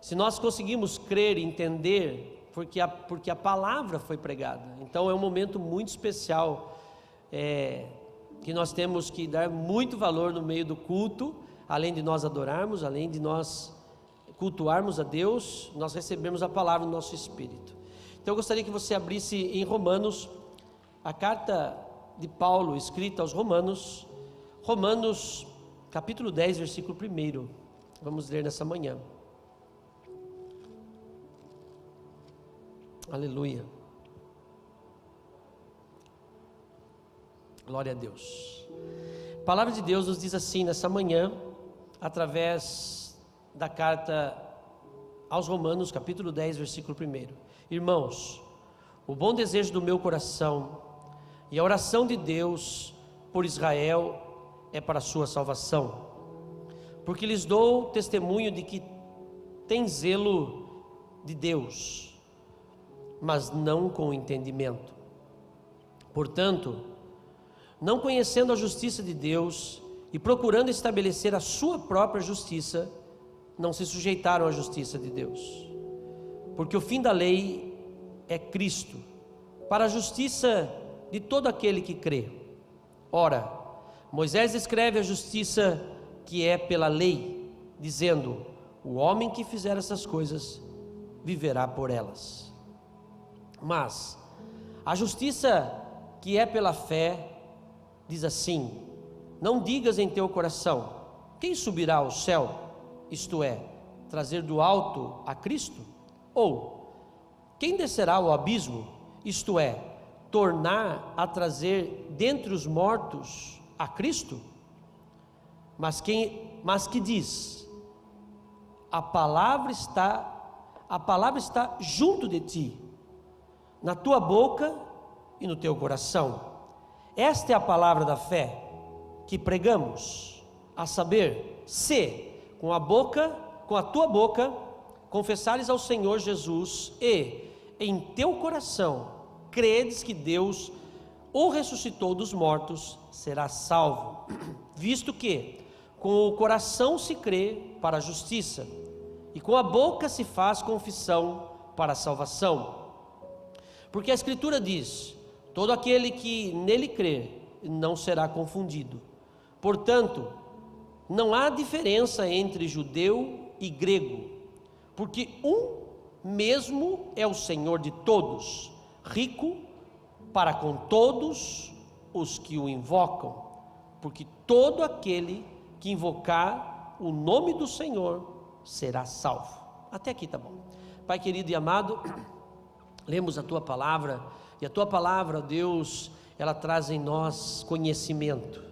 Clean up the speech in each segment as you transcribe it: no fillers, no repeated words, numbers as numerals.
Se nós conseguimos crer e entender, porque a palavra foi pregada. Então é um momento muito especial, que nós temos que dar muito valor no meio do culto. Além de nós adorarmos, além de nós cultuarmos a Deus, nós recebemos a palavra no nosso espírito. Então eu gostaria que você abrisse em Romanos, a carta de Paulo escrita aos Romanos, Romanos capítulo 10, versículo 1. Vamos ler nessa manhã. Aleluia. Glória a Deus. A palavra de Deus nos diz assim nessa manhã, através da carta aos Romanos, capítulo 10, versículo 1. Irmãos, o bom desejo do meu coração e a oração de Deus por Israel é para a sua salvação, porque lhes dou testemunho de que tem zelo de Deus, mas não com entendimento. Portanto, não conhecendo a justiça de Deus e procurando estabelecer a sua própria justiça, não se sujeitaram à justiça de Deus. Porque o fim da lei é Cristo, para a justiça de todo aquele que crê. Ora, Moisés escreve a justiça que é pela lei, dizendo: o homem que fizer essas coisas viverá por elas. Mas a justiça que é pela fé diz assim: não digas em teu coração: quem subirá ao céu? Isto é, trazer do alto a Cristo? Ou quem descerá ao abismo? Isto é, tornar a trazer dentre os mortos a Cristo? Mas que diz: a palavra está junto de ti, na tua boca e no teu coração. Esta é a palavra da fé que pregamos, a saber, se com a tua boca confessares ao Senhor Jesus e em teu coração credes que Deus o ressuscitou dos mortos, serás salvo. Visto que com o coração se crê para a justiça e com a boca se faz confissão para a salvação. Porque a Escritura diz: todo aquele que nele crer não será confundido. Portanto, não há diferença entre judeu e grego, porque um mesmo é o Senhor de todos, rico para com todos os que o invocam, porque todo aquele que invocar o nome do Senhor será salvo. Até aqui tá bom. Pai querido e amado, lemos a tua palavra, e a tua palavra, ó Deus, ela traz em nós conhecimento.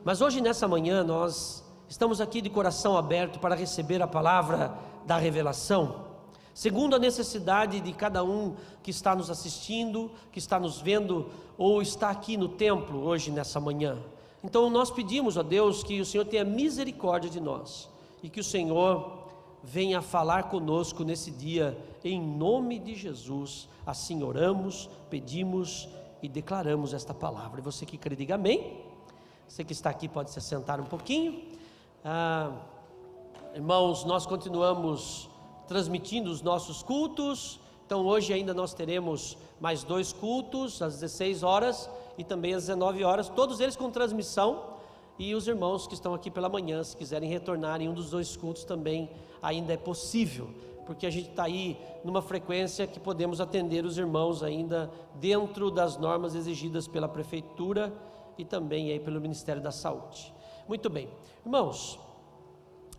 Mas hoje, nessa manhã, nós estamos aqui de coração aberto para receber a palavra da revelação, segundo a necessidade de cada um que está nos assistindo, que está nos vendo, ou está aqui no templo hoje, nessa manhã. Então nós pedimos a Deus que o Senhor tenha misericórdia de nós, e que o Senhor venha falar conosco nesse dia, em nome de Jesus. Assim oramos, pedimos e declaramos esta palavra. E você que crê, diga amém. Você que está aqui pode se assentar um pouquinho. Irmãos, nós continuamos transmitindo os nossos cultos. Então hoje ainda nós teremos mais 2 cultos, às 16 horas e também às 19 horas, todos eles com transmissão. E os irmãos que estão aqui pela manhã, se quiserem retornar em um dos 2 cultos também ainda é possível, porque a gente está aí numa frequência que podemos atender os irmãos ainda dentro das normas exigidas pela prefeitura e também aí pelo Ministério da Saúde. Muito bem, irmãos,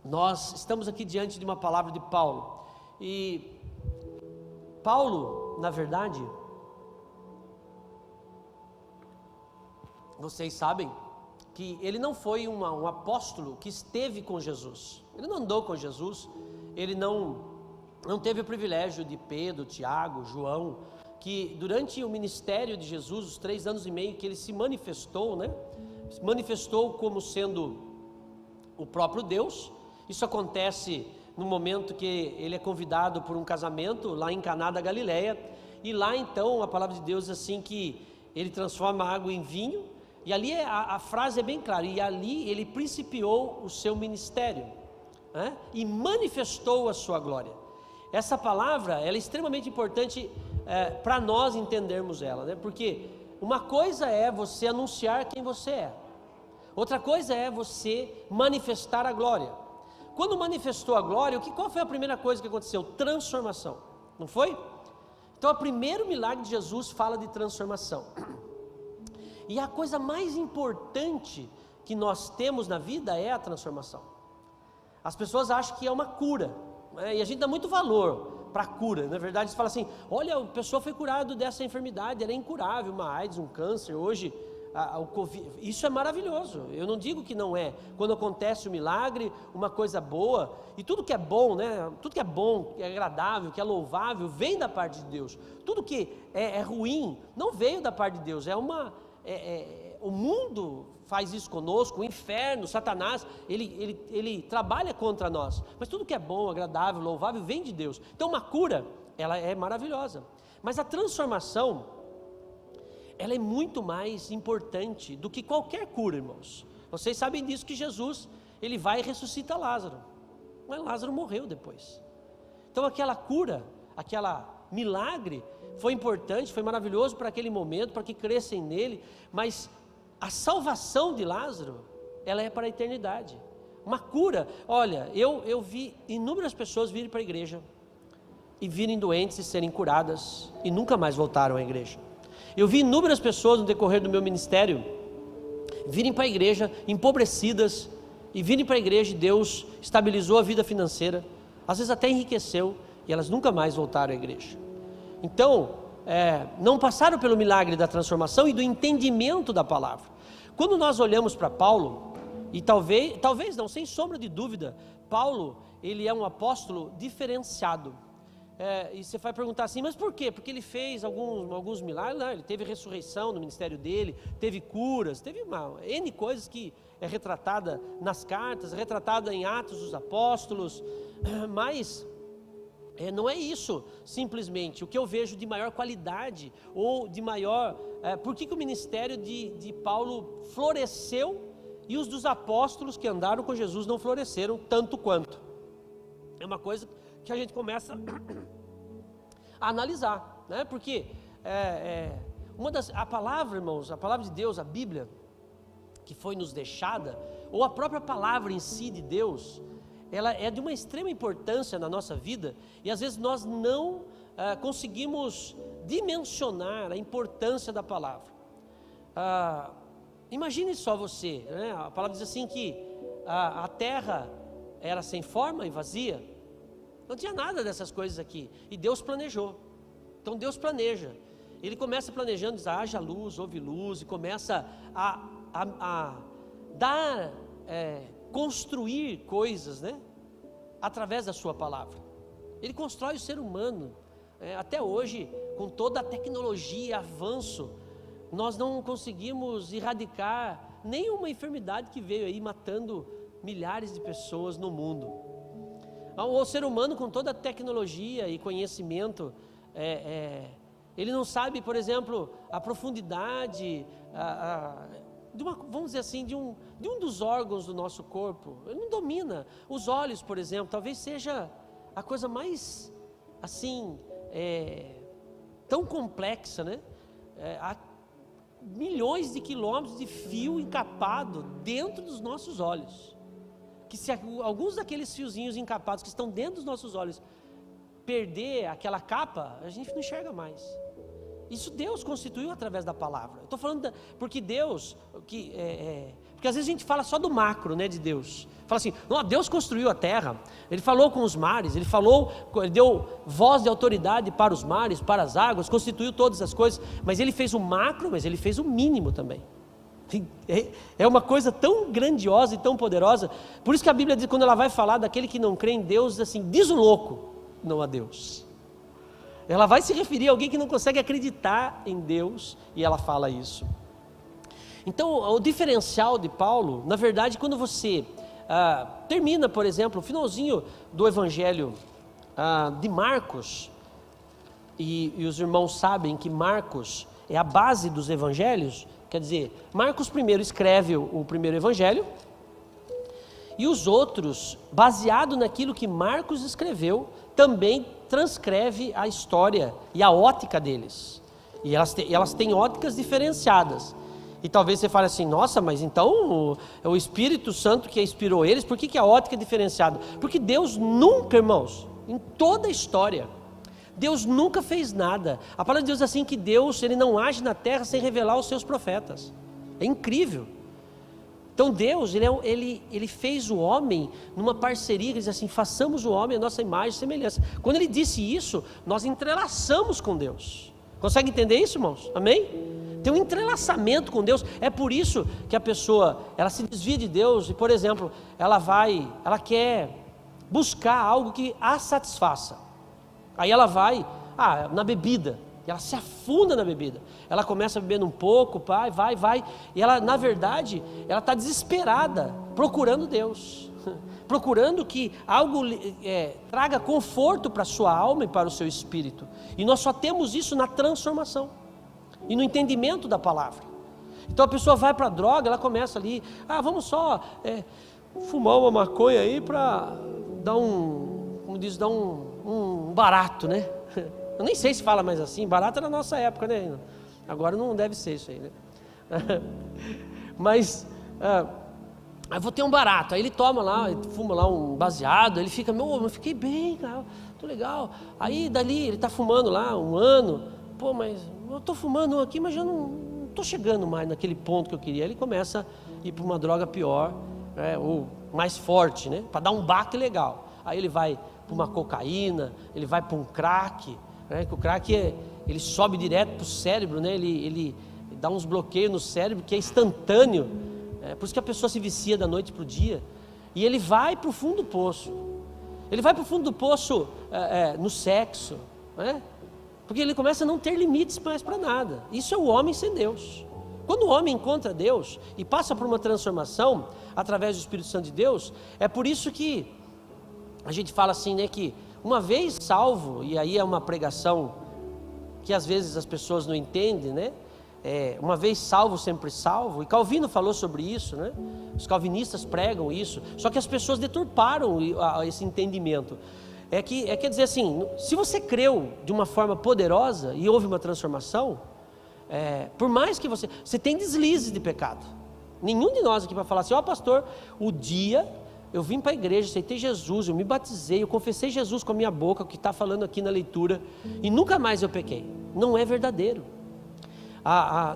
nós estamos aqui diante de uma palavra de Paulo, e Paulo, na verdade, vocês sabem que ele não foi um apóstolo que esteve com Jesus, ele não andou com Jesus, ele não teve o privilégio de Pedro, Tiago, João, que durante o ministério de Jesus, os 3 anos e meio que ele se manifestou, se manifestou como sendo o próprio Deus. Isso acontece no momento que ele é convidado por um casamento lá em Caná da Galileia, e lá então a palavra de Deus diz assim que ele transforma a água em vinho, e ali a frase é bem clara, e ali ele principiou o seu ministério, e manifestou a sua glória. essa palavra, ela é extremamente importante para nós entendermos ela, né? Porque uma coisa é você anunciar quem você é, outra coisa é você manifestar a glória. Quando manifestou a glória, qual foi a primeira coisa que aconteceu? Transformação, não foi? Então, o primeiro milagre de Jesus fala de transformação. E a coisa mais importante que nós temos na vida é a transformação. As pessoas acham que é uma cura, né? E a gente dá muito valor para a cura. Na verdade, eles falam assim: olha, a pessoa foi curada dessa enfermidade, ela é incurável, uma AIDS, um câncer, hoje o Covid. Isso é maravilhoso, eu não digo que não é. Quando acontece um milagre, uma coisa boa, e tudo que é bom, né? Tudo que é bom, que é agradável, que é louvável, vem da parte de Deus. Tudo que é ruim, não veio da parte de Deus, o mundo faz isso conosco, o inferno, Satanás, ele trabalha contra nós, mas tudo que é bom, agradável, louvável, vem de Deus. Então uma cura, ela é maravilhosa, mas a transformação, ela é muito mais importante do que qualquer cura, irmãos. Vocês sabem disso, que Jesus, ele vai e ressuscita Lázaro, mas Lázaro morreu depois. Então aquela cura, aquela milagre, foi importante, foi maravilhoso para aquele momento, para que crescem nele, mas a salvação de Lázaro, ela é para a eternidade. Uma cura, olha, eu vi inúmeras pessoas virem para a igreja, e virem doentes e serem curadas, e nunca mais voltaram à igreja. Eu vi inúmeras pessoas no decorrer do meu ministério, virem para a igreja empobrecidas, e virem para a igreja e Deus estabilizou a vida financeira, às vezes até enriqueceu, e elas nunca mais voltaram à igreja. Então, não passaram pelo milagre da transformação e do entendimento da palavra. Quando nós olhamos para Paulo, e talvez não, sem sombra de dúvida, Paulo, ele é um apóstolo diferenciado. E você vai perguntar assim, mas por quê? Porque ele fez alguns milagres? Não, ele teve ressurreição no ministério dele, teve curas, teve N coisas que é retratada nas cartas, retratada em Atos dos Apóstolos, mas não é isso simplesmente. O que eu vejo de maior qualidade, ou de maior... por que o ministério de Paulo floresceu e os dos apóstolos que andaram com Jesus não floresceram tanto quanto? É uma coisa que a gente começa a analisar, né? Porque a palavra, irmãos, a palavra de Deus, a Bíblia, que foi nos deixada, ou a própria palavra em si de Deus, ela é de uma extrema importância na nossa vida, e às vezes nós não conseguimos dimensionar a importância da palavra. Imagine só você, né? A palavra diz assim que a terra era sem forma e vazia, não tinha nada dessas coisas aqui, e Deus planejou. Então Deus planeja, Ele começa planejando, diz, haja luz, houve luz, e começa a dar, construir coisas, né? Através da sua palavra. Ele constrói o ser humano. Até hoje, com toda a tecnologia e avanço, nós não conseguimos erradicar nenhuma enfermidade que veio aí matando milhares de pessoas no mundo. O ser humano, com toda a tecnologia e conhecimento, ele não sabe, por exemplo, a profundidade vamos dizer assim, de um dos órgãos do nosso corpo. Ele não domina. Os olhos, por exemplo, talvez seja a coisa mais assim, tão complexa, né? Há milhões de quilômetros de fio encapado dentro dos nossos olhos, que se alguns daqueles fiozinhos encapados que estão dentro dos nossos olhos perder aquela capa, a gente não enxerga mais. Isso Deus constituiu através da palavra. Eu estou falando porque Deus, porque às vezes a gente fala só do macro, né, de Deus. Fala assim, não, Deus construiu a terra, Ele falou com os mares, Ele deu voz de autoridade para os mares, para as águas, constituiu todas as coisas, mas Ele fez o macro, mas Ele fez o mínimo também. É uma coisa tão grandiosa e tão poderosa. Por isso que a Bíblia diz, quando ela vai falar daquele que não crê em Deus, assim, diz o louco, não a Deus. Ela vai se referir a alguém que não consegue acreditar em Deus, e ela fala isso. Então, o diferencial de Paulo, na verdade, quando você termina, por exemplo, o finalzinho do Evangelho de Marcos, e os irmãos sabem que Marcos é a base dos Evangelhos, quer dizer, Marcos primeiro escreve o primeiro Evangelho, e os outros, baseado naquilo que Marcos escreveu, também transcreve a história e a ótica deles. E elas têm óticas diferenciadas. E talvez você fale assim, nossa, mas então o Espírito Santo que inspirou eles, por que a ótica é diferenciada? Porque Deus nunca, irmãos, em toda a história, Deus nunca fez nada. A palavra de Deus é assim, que Deus, Ele não age na terra sem revelar os seus profetas. É incrível. Então Deus, ele fez o homem numa parceria, ele diz assim, façamos o homem a nossa imagem e semelhança. Quando Ele disse isso, nós entrelaçamos com Deus. Consegue entender isso, irmãos? Amém? Tem um entrelaçamento com Deus. É por isso que a pessoa, ela se desvia de Deus e, por exemplo, ela quer buscar algo que a satisfaça. Aí ela vai na bebida, e ela se afunda na bebida. Ela começa bebendo um pouco, vai, e ela, na verdade, ela está desesperada, procurando Deus, procurando que algo traga conforto para a sua alma e para o seu espírito. E nós só temos isso na transformação e no entendimento da palavra. Então a pessoa vai para a droga, ela começa ali, vamos só fumar uma maconha aí para dar um barato, né? Eu nem sei se fala mais assim, barato era na nossa época, né? Agora não deve ser isso aí, né? Mas eu vou ter um barato, aí ele toma lá, fuma lá um baseado, ele fica, eu fiquei bem, cara, tô legal. Aí dali ele está fumando lá um ano, mas eu estou fumando aqui, mas já não estou chegando mais naquele ponto que eu queria. Aí ele começa a ir para uma droga pior, ou mais forte, né? Para dar um baque legal. Aí ele vai para uma cocaína, ele vai para um crack, né? Que o crack ele sobe direto para o cérebro, né? Ele dá uns bloqueios no cérebro que é instantâneo. Por isso que a pessoa se vicia da noite para o dia. E ele vai para o fundo do poço. Ele vai para o fundo do poço no sexo, né? Porque ele começa a não ter limites mais para nada. Isso é o homem sem Deus. Quando o homem encontra Deus e passa por uma transformação através do Espírito Santo de Deus, é por isso que a gente fala assim, né, que uma vez salvo, e aí é uma pregação que às vezes as pessoas não entendem, né? Uma vez salvo, sempre salvo. E Calvino falou sobre isso, né? Os calvinistas pregam isso, só que as pessoas deturparam esse entendimento. Quer dizer assim, se você creu de uma forma poderosa e houve uma transformação, por mais que você tem deslizes de pecado. Nenhum de nós aqui vai falar assim, pastor, o dia eu vim para a igreja, aceitei Jesus, eu me batizei, eu confessei Jesus com a minha boca, o que está falando aqui na leitura, e nunca mais eu pequei. Não é verdadeiro.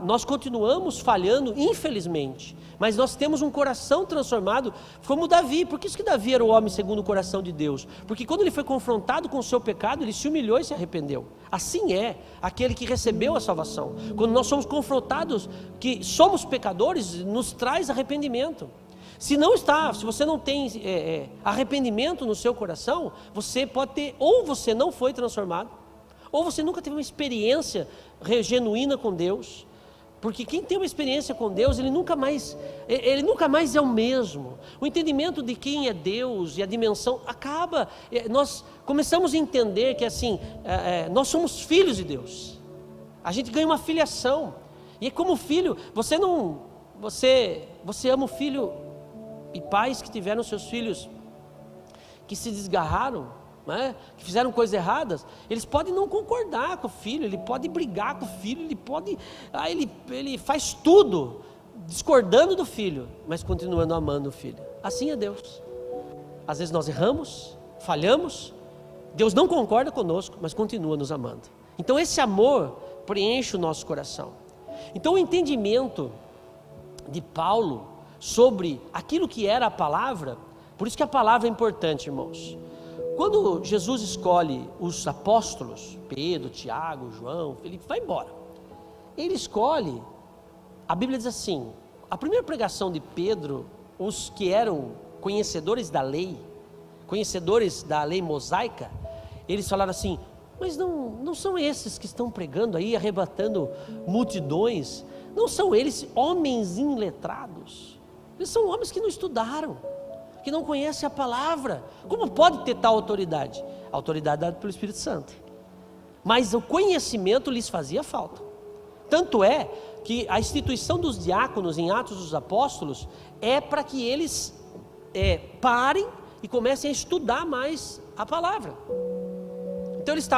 Nós continuamos falhando, infelizmente, mas nós temos um coração transformado, como Davi. Por que isso que Davi era o homem segundo o coração de Deus? Porque quando ele foi confrontado com o seu pecado, ele se humilhou e se arrependeu. Assim é aquele que recebeu a salvação. Quando nós somos confrontados que somos pecadores, nos traz arrependimento. Se você não tem arrependimento no seu coração, você pode ter, ou você não foi transformado, ou você nunca teve uma experiência genuína com Deus. Porque quem tem uma experiência com Deus, ele nunca mais é o mesmo. O entendimento de quem é Deus e a dimensão acaba. Nós começamos a entender que assim, nós somos filhos de Deus. A gente ganha uma filiação. E como filho, você ama o filho. E pais que tiveram seus filhos que se desgarraram, né, que fizeram coisas erradas, eles podem não concordar com o filho, ele pode brigar com o filho, ele faz tudo discordando do filho, mas continuando amando o filho. Assim é Deus. Às vezes nós erramos, falhamos, Deus não concorda conosco, mas continua nos amando. Então esse amor preenche o nosso coração. Então o entendimento de Paulo sobre aquilo que era a palavra, por isso que a palavra é importante, irmãos. Quando Jesus escolhe os apóstolos, Pedro, Tiago, João, Felipe, vai embora. Ele escolhe, a Bíblia diz assim, a primeira pregação de Pedro, os que eram conhecedores da lei mosaica, eles falaram assim, mas não são esses que estão pregando aí, arrebatando multidões, não são eles homens iletrados? Eles são homens que não estudaram, que não conhecem a palavra. Como pode ter tal autoridade? A autoridade dada pelo Espírito Santo. Mas o conhecimento lhes fazia falta. Tanto é que a instituição dos diáconos em Atos dos Apóstolos é para que eles parem e comecem a estudar mais a palavra. Então eles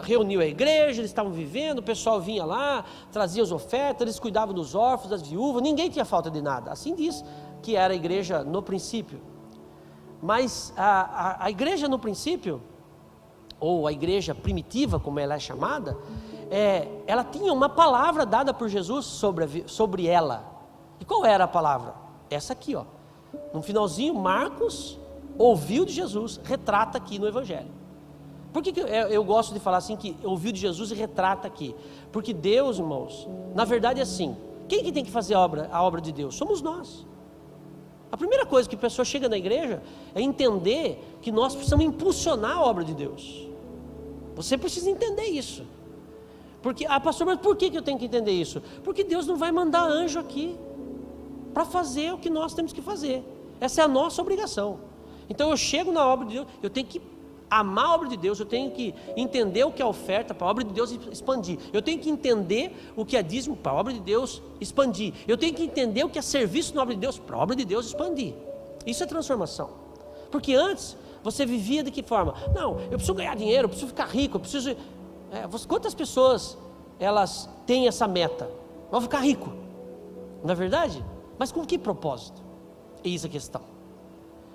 reuniam a igreja, eles estavam vivendo, o pessoal vinha lá, trazia as ofertas, eles cuidavam dos órfãos, das viúvas, ninguém tinha falta de nada. Assim diz que era a igreja no princípio. Mas a igreja no princípio, ou a igreja primitiva, como ela é chamada, ela tinha uma palavra dada por Jesus sobre ela. E qual era a palavra? Essa aqui, ó. No finalzinho, Marcos ouviu de Jesus, retrata aqui no Evangelho. Por que eu gosto de falar assim, que ouviu de Jesus e retrata aqui? Porque Deus, irmãos, na verdade é assim, quem que tem que fazer a obra de Deus? Somos nós. A primeira coisa que a pessoa chega na igreja é entender que nós precisamos impulsionar a obra de Deus. Você precisa entender isso. Porque, pastor, mas por que eu tenho que entender isso? Porque Deus não vai mandar anjo aqui para fazer o que nós temos que fazer. Essa é a nossa obrigação. Então eu chego na obra de Deus, eu tenho que amar a obra de Deus, eu tenho que entender o que é oferta para a obra de Deus expandir. Eu tenho que entender o que é dízimo para a obra de Deus expandir. Eu tenho que entender o que é serviço na obra de Deus para a obra de Deus expandir. Isso é transformação. Porque antes você vivia de que forma? Não, eu preciso ganhar dinheiro, eu preciso ficar rico, eu preciso... quantas pessoas elas têm essa meta? Vou ficar rico, não é verdade? Mas com que propósito? Eis a questão.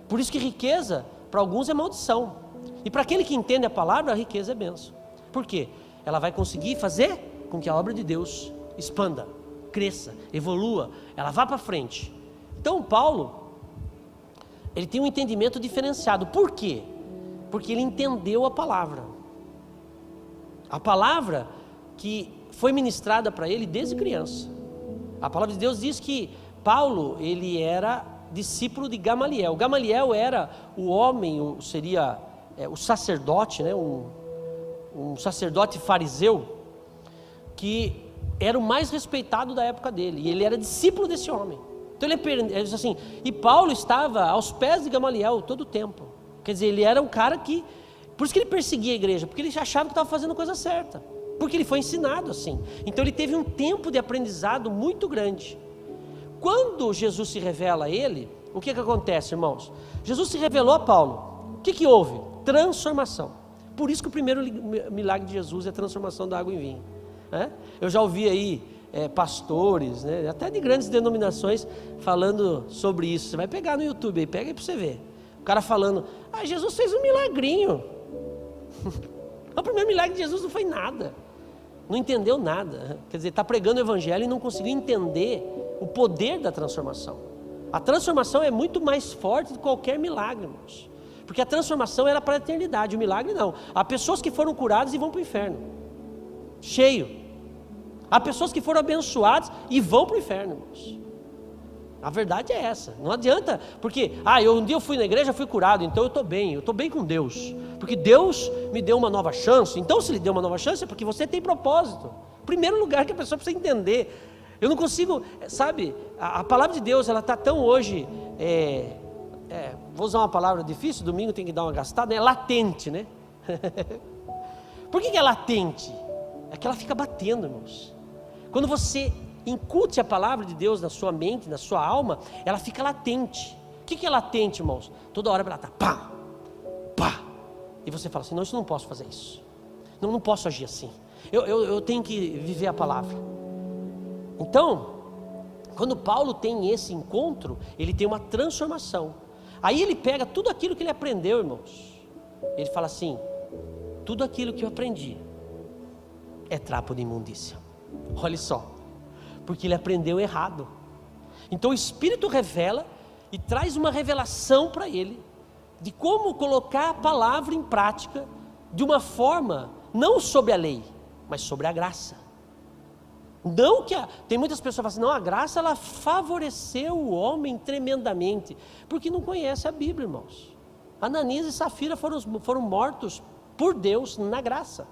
Por isso que riqueza para alguns é maldição. E para aquele que entende a palavra, a riqueza é bênção. Por quê? Ela vai conseguir fazer com que a obra de Deus expanda, cresça, evolua, ela vá para frente. Então Paulo, ele tem um entendimento diferenciado. Por quê? Porque ele entendeu a palavra. A palavra que foi ministrada para ele desde criança. A palavra de Deus diz que Paulo, ele era discípulo de Gamaliel. Gamaliel era o homem, o sacerdote, né? um sacerdote fariseu, que era o mais respeitado da época dele, e ele era discípulo desse homem. Então ele diz assim, e Paulo estava aos pés de Gamaliel todo o tempo. Quer dizer, ele era um cara que, por isso que ele perseguia a igreja, porque ele achava que estava fazendo a coisa certa, porque ele foi ensinado assim. Então ele teve um tempo de aprendizado muito grande. Quando Jesus se revela a ele, o que acontece, irmãos? Jesus se revelou a Paulo. O que houve? Transformação. Por isso que o primeiro milagre de Jesus é a transformação da água em vinho. Eu já ouvi aí pastores, né, até de grandes denominações, falando sobre isso. Você vai pegar no YouTube aí, pega aí para você ver. O cara falando, Jesus fez um milagrinho. O primeiro milagre de Jesus não foi nada. Não entendeu nada. Quer dizer, está pregando o evangelho e não conseguiu entender o poder da transformação. A transformação é muito mais forte do que qualquer milagre, irmãos. Porque a transformação era para a eternidade, o milagre não. Há pessoas que foram curadas e vão para o inferno. Cheio. Há pessoas que foram abençoadas e vão para o inferno, irmãos. A verdade é essa. Não adianta, porque um dia eu fui na igreja, fui curado, então eu estou bem com Deus. Porque Deus me deu uma nova chance. Então se Ele deu uma nova chance é porque você tem propósito. Primeiro lugar que a pessoa precisa entender. Eu não consigo, sabe, a palavra de Deus, ela está tão hoje, vou usar uma palavra difícil, domingo tem que dar uma gastada, é latente, né? Por que é latente? É que ela fica batendo, irmãos. Quando você incute a palavra de Deus na sua mente, na sua alma, ela fica latente. O que é latente, irmãos? Toda hora ela está pá, pá. E você fala assim, não, isso não posso fazer isso. Não posso agir assim. Eu tenho que viver a palavra. Então, quando Paulo tem esse encontro, ele tem uma transformação. Aí ele pega tudo aquilo que ele aprendeu, irmãos. Ele fala assim, tudo aquilo que eu aprendi é trapo de imundícia. Olha só, porque ele aprendeu errado. Então o Espírito revela e traz uma revelação para ele de como colocar a palavra em prática de uma forma, não sobre a lei, mas sobre a graça. Não que tem muitas pessoas que falam assim, não, a graça ela favoreceu o homem tremendamente, porque não conhece a Bíblia, irmãos. Ananias e Safira foram mortos por Deus na graça.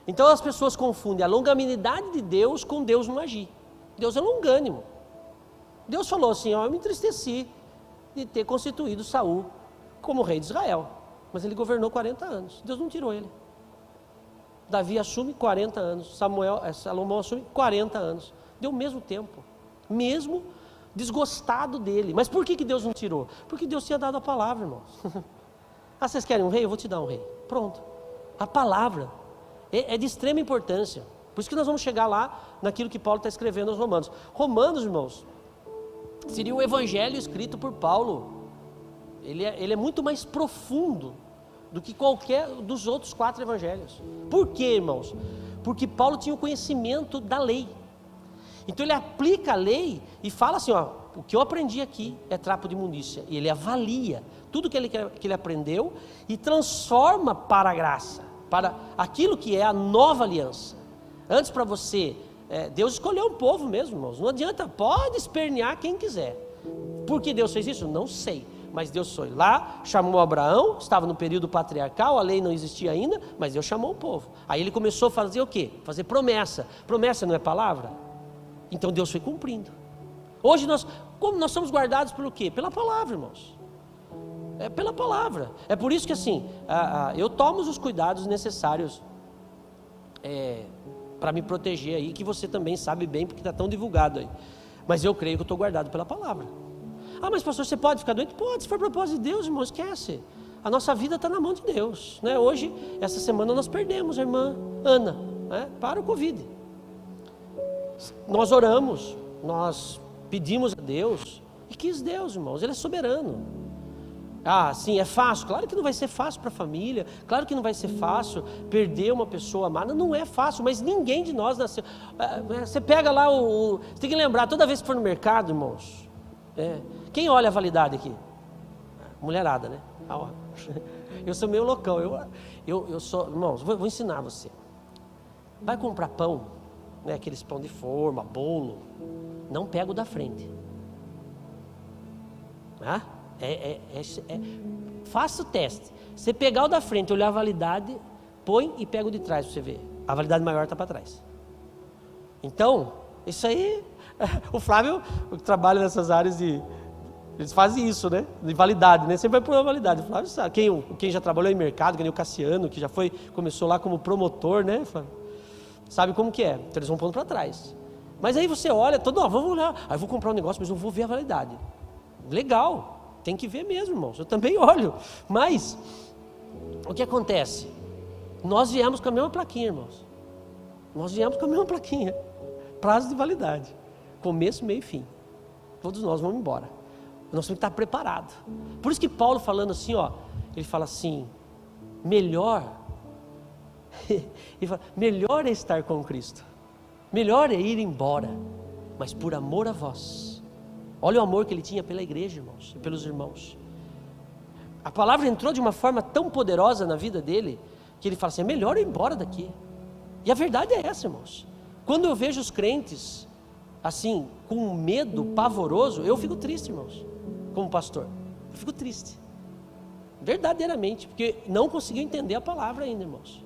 Então as pessoas confundem a longanimidade de Deus com Deus não agir. Deus é longânimo. Deus falou assim, eu me entristeci de ter constituído Saul como rei de Israel, mas ele governou 40 anos, Deus não tirou ele. Davi assume 40 anos, Salomão assume 40 anos, deu o mesmo tempo, mesmo desgostado dele. Mas por que Deus não tirou? Porque Deus tinha dado a palavra, irmãos. Vocês querem um rei? Eu vou te dar um rei, pronto. A palavra é de extrema importância. Por isso que nós vamos chegar lá naquilo que Paulo está escrevendo aos Romanos. Romanos, irmãos, seria o evangelho escrito por Paulo. Ele é muito mais profundo do que qualquer dos outros 4 evangelhos. Por quê, irmãos? Porque Paulo tinha o conhecimento da lei. Então ele aplica a lei e fala assim, ó, o que eu aprendi aqui é trapo de imundícia. E ele avalia tudo que ele aprendeu e transforma para a graça, para aquilo que é a nova aliança. Antes, para você, Deus escolheu um povo mesmo, irmãos. Não adianta, pode espernear quem quiser. Por que Deus fez isso? Não sei. Mas Deus foi lá, chamou Abraão, estava no período patriarcal, a lei não existia ainda, mas Deus chamou o povo. Aí ele começou a fazer o quê? Fazer promessa. Promessa não é palavra? Então Deus foi cumprindo. Hoje como nós somos guardados pelo quê? Pela palavra, irmãos. É pela palavra. É por isso que assim, eu tomo os cuidados necessários para me proteger aí, que você também sabe bem, porque está tão divulgado aí. Mas eu creio que eu estou guardado pela palavra. Ah, mas pastor, você pode ficar doente? Pode, se for propósito de Deus, irmão, esquece. A nossa vida está na mão de Deus, né? Hoje, essa semana nós perdemos a irmã Ana, né? Para o Covid. Nós oramos, nós pedimos a Deus, e quis Deus, irmãos, Ele é soberano. Ah, sim, é fácil? Claro que não vai ser fácil para a família, claro que não vai ser fácil perder uma pessoa amada, não é fácil, mas ninguém de nós nasceu. Você pega lá você tem que lembrar, toda vez que for no mercado, irmãos, quem olha a validade aqui? Mulherada, né? Eu sou meio loucão, eu sou, irmãos, vou ensinar você. Vai comprar pão, né, aqueles pão de forma, bolo, não pega o da frente. Faça o teste. Você pegar o da frente, olhar a validade, põe e pega o de trás para você ver. A validade maior está para trás. Então, isso aí, o Flávio, que trabalha nessas áreas eles fazem isso, né? De validade, né? Sempre vai por uma validade. O Flávio sabe. Quem já trabalhou em mercado, que nem o Cassiano, que já começou lá como promotor, né, Flávio? Sabe como que é? Então eles vão pondo para trás. Mas aí você olha, vamos olhar. Aí eu vou comprar um negócio, mas eu vou ver a validade. Legal. Tem que ver mesmo, irmãos. Eu também olho. Mas, o que acontece? Nós viemos com a mesma plaquinha, irmãos. Nós viemos com a mesma plaquinha. Prazo de validade. Começo, meio e fim. Todos nós vamos embora. Nós temos que estar preparados. Por isso que Paulo falando assim, ó, ele fala assim, melhor é estar com Cristo. Melhor é ir embora, mas por amor a vós. Olha o amor que ele tinha pela igreja, irmãos, e pelos irmãos. A palavra entrou de uma forma tão poderosa na vida dele, que ele fala assim, é melhor ir embora daqui. E a verdade é essa, irmãos. Quando eu vejo os crentes, assim, com um medo pavoroso, eu fico triste, irmãos, como pastor. Eu fico triste. Verdadeiramente, porque não conseguiu entender a palavra ainda, irmãos.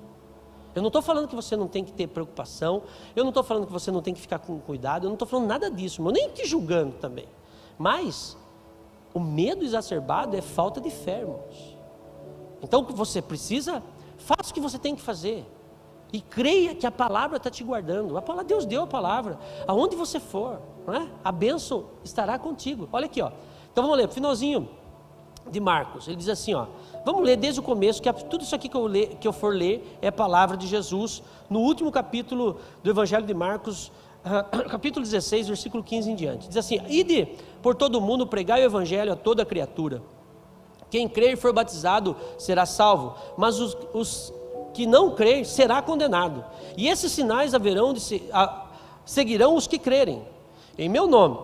Eu não estou falando que você não tem que ter preocupação, eu não estou falando que você não tem que ficar com cuidado, eu não estou falando nada disso, irmão, nem te julgando também. Mas o medo exacerbado é falta de fé, irmãos. Então você precisa, faça o que você tem que fazer. E creia que a palavra está te guardando. Deus deu a palavra. Aonde você for, não é? A bênção estará contigo. Olha aqui, ó. Então vamos ler, finalzinho de Marcos. Ele diz assim, ó. Vamos ler desde o começo, que tudo isso aqui que eu for ler é a palavra de Jesus. No último capítulo do Evangelho de Marcos, capítulo 16, versículo 15 em diante. Diz assim, ide por todo o mundo, pregai o Evangelho a toda criatura. Quem crer e for batizado será salvo, mas os que não crer será condenado. E esses sinais seguirão os que crerem. Em meu nome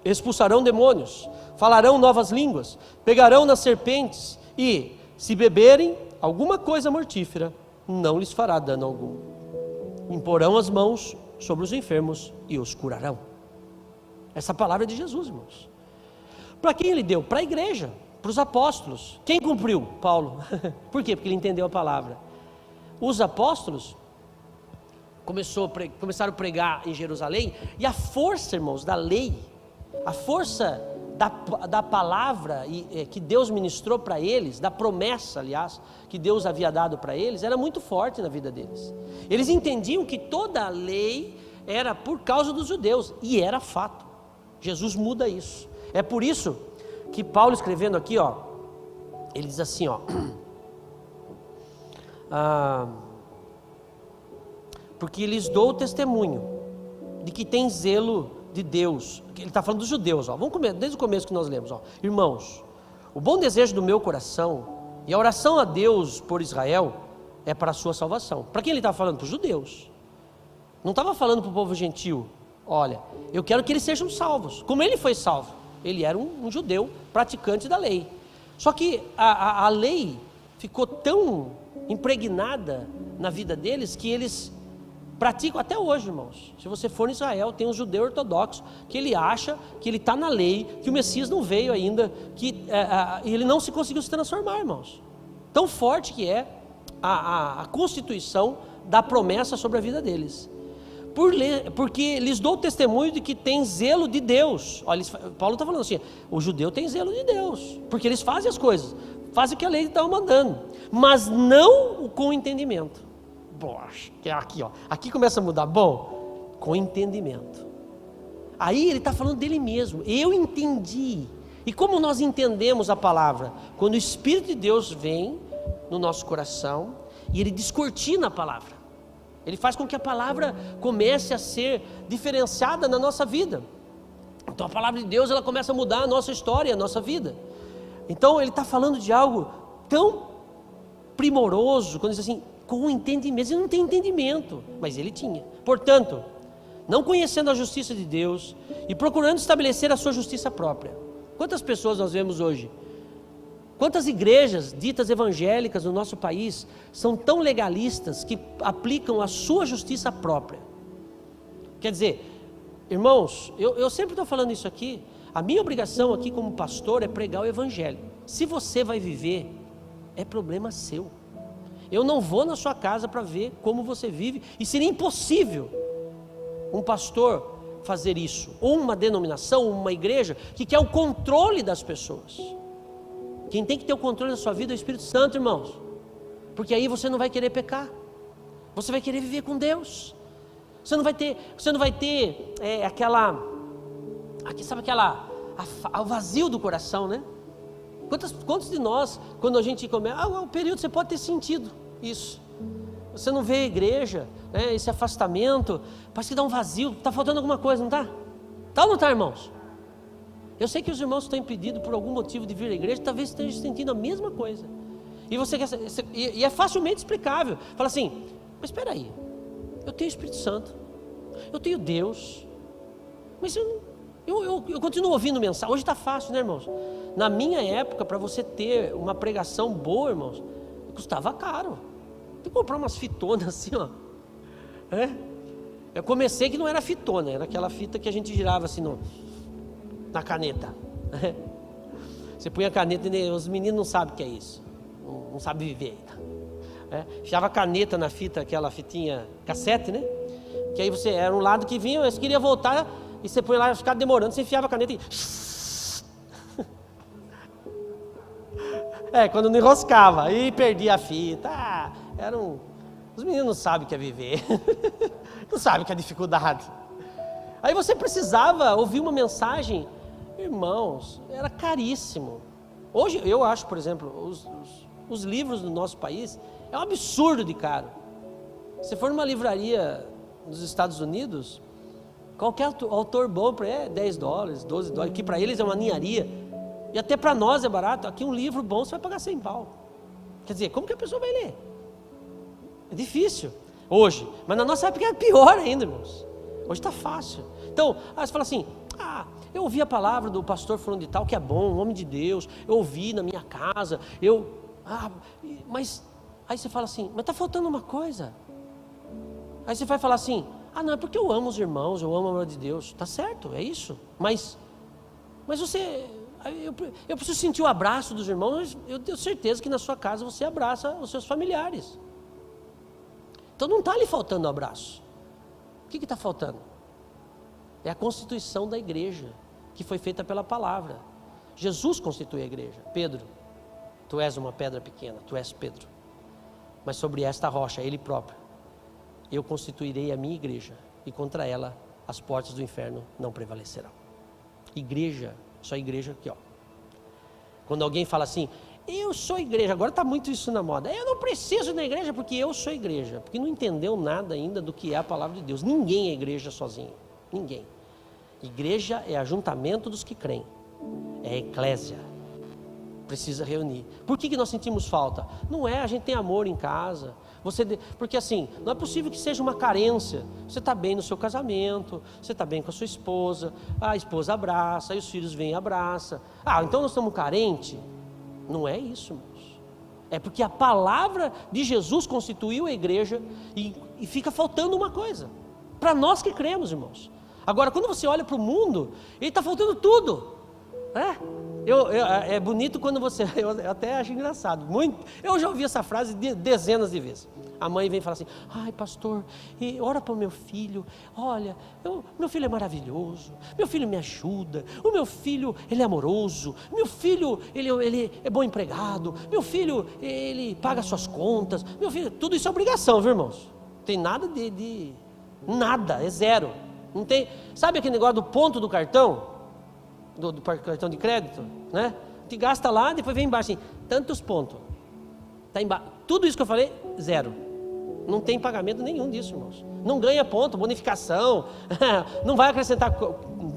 expulsarão demônios, falarão novas línguas, pegarão nas serpentes e, se beberem alguma coisa mortífera, não lhes fará dano algum. Imporão as mãos sobre os enfermos e os curarão. Essa palavra é de Jesus, irmãos. Para quem ele deu? Para a igreja, para os apóstolos. Quem cumpriu? Paulo. Por quê? Porque ele entendeu a palavra. Os apóstolos começaram a pregar em Jerusalém, e a força, irmãos, da lei, a força da palavra que Deus ministrou para eles, da promessa, aliás, que Deus havia dado para eles, era muito forte na vida deles. Eles entendiam que toda a lei era por causa dos judeus, e era fato. Jesus muda isso. É por isso que Paulo, escrevendo aqui, ó, ele diz assim, ó, porque lhes dou testemunho de que tem zelo de Deus. Ele está falando dos judeus, ó. Vamos começar desde o começo que nós lemos, ó. Irmãos, o bom desejo do meu coração e a oração a Deus por Israel é para a sua salvação. Para quem ele estava falando? Para os judeus. Não estava falando para o povo gentil. Olha, eu quero que eles sejam salvos, como ele foi salvo. Ele era um judeu praticante da lei. Só que a lei ficou tão impregnada na vida deles que eles praticam até hoje, irmãos. Se você for em Israel, tem um judeu ortodoxo que ele acha que ele está na lei, que o Messias não veio ainda, que ele não se conseguiu se transformar, irmãos. Tão forte que é a constituição da promessa sobre a vida deles. Porque lhes dou testemunho de que tem zelo de Deus. Olha, Paulo está falando assim, o judeu tem zelo de Deus, porque eles fazem as coisas, fazem o que a lei está mandando, mas não com entendimento. Poxa, que é aqui, ó. Aqui começa a mudar. Bom, com entendimento. Aí ele está falando dele mesmo. Eu entendi. E como nós entendemos a palavra? Quando o Espírito de Deus vem no nosso coração e ele descortina a palavra. Ele faz com que a palavra comece a ser diferenciada na nossa vida. Então a palavra de Deus, ela começa a mudar a nossa história, a nossa vida. Então ele está falando de algo tão primoroso, quando diz assim, com entendimento. Ele não tem entendimento, mas ele tinha. Portanto, não conhecendo a justiça de Deus e procurando estabelecer a sua justiça própria. Quantas pessoas nós vemos hoje? Quantas igrejas ditas evangélicas no nosso país são tão legalistas que aplicam a sua justiça própria? Quer dizer, irmãos, eu sempre estou falando isso aqui, a minha obrigação aqui como pastor é pregar o evangelho. Se você vai viver, é problema seu. Eu não vou na sua casa para ver como você vive, e seria impossível um pastor fazer isso, ou uma denominação, uma igreja que quer o controle das pessoas. Quem tem que ter o controle da sua vida é o Espírito Santo, irmãos, porque aí você não vai querer pecar, você vai querer viver com Deus. Você não vai ter o vazio do coração, né? Quantos de nós, quando a gente começa, o período você pode ter sentido isso, você não vê a igreja, né, esse afastamento, parece que dá um vazio, está faltando alguma coisa, não está? Está ou não está, irmãos? Eu sei que os irmãos estão impedidos por algum motivo de vir à igreja, talvez estejam sentindo a mesma coisa, e é facilmente explicável. Fala assim, mas espera aí, eu tenho o Espírito Santo, eu tenho Deus, mas eu continuo ouvindo mensagem. Hoje está fácil, né, irmãos? Na minha época, para você ter uma pregação boa, irmãos, custava caro. Tem que comprar umas fitonas assim, ó. Eu comecei que não era fitona, era aquela fita que a gente girava assim na caneta. Você põe a caneta e os meninos não sabem o que é isso, não sabem viver ainda. Enfiava a caneta na fita, aquela fitinha cassete, né? Que aí você era um lado que vinha, você queria voltar, e você põe lá, ficava demorando, você enfiava a caneta e... quando não enroscava, aí perdia a fita. Os meninos não sabem o que é viver, não sabem o que é dificuldade. Aí você precisava ouvir uma mensagem, irmãos, era caríssimo. Hoje eu acho, por exemplo, os livros do nosso país é um absurdo de caro. Se for numa livraria nos Estados Unidos, qualquer autor bom é $10, $12, que para eles é uma ninharia, e até para nós é barato. Aqui um livro bom você vai pagar $100. Quer dizer, como que a pessoa vai ler? É difícil hoje, mas na nossa época é pior ainda, irmãos. Hoje está fácil. Então, aí você fala assim, eu ouvi a palavra do pastor falando de tal, que é bom, um homem de Deus, eu ouvi na minha casa, mas aí você fala assim, mas está faltando uma coisa. Aí você vai falar assim, não, é porque eu amo os irmãos, eu amo a obra de Deus. Tá certo, é isso. Mas eu preciso sentir o abraço dos irmãos. Eu tenho certeza que na sua casa você abraça os seus familiares. Então não está lhe faltando o abraço. O que está faltando? É a constituição da igreja, que foi feita pela palavra. Jesus constitui a igreja. Pedro, tu és uma pedra pequena, tu és Pedro, mas sobre esta rocha, ele próprio, eu constituirei a minha igreja, e contra ela as portas do inferno não prevalecerão. Igreja, só igreja aqui, ó. Quando alguém fala assim, eu sou igreja. Agora está muito isso na moda. Eu não preciso ir na igreja porque eu sou igreja. Porque não entendeu nada ainda do que é a palavra de Deus. Ninguém é igreja sozinho. Ninguém. Igreja é ajuntamento dos que creem. É eclésia. Precisa reunir. Por que nós sentimos falta? Não é, a gente tem amor em casa. Porque assim, não é possível que seja uma carência. Você está bem no seu casamento, você está bem com a sua esposa, a esposa abraça, aí os filhos vêm e abraçam. Então nós estamos carentes? Não é isso, irmãos. É porque a palavra de Jesus constituiu a igreja e fica faltando uma coisa. Para nós que cremos, irmãos. Agora, quando você olha para o mundo, ele está faltando tudo. É bonito quando você... Eu até acho engraçado. Eu já ouvi essa frase dezenas de vezes. A mãe vem e fala assim: ai, pastor, ora para o meu filho. Olha, meu filho é maravilhoso. Meu filho me ajuda. O meu filho, ele é amoroso. Meu filho, ele é bom empregado. Meu filho, ele paga suas contas. Meu filho, tudo isso é obrigação, viu, irmãos? Não tem nada nada, é zero. Não tem... Sabe aquele negócio do ponto do cartão? Do cartão de crédito, né? Te gasta lá, depois vem embaixo assim, tantos pontos. Tá embaixo. Tudo isso que eu falei, zero. Não tem pagamento nenhum disso, irmãos. Não ganha ponto, bonificação. Não vai acrescentar.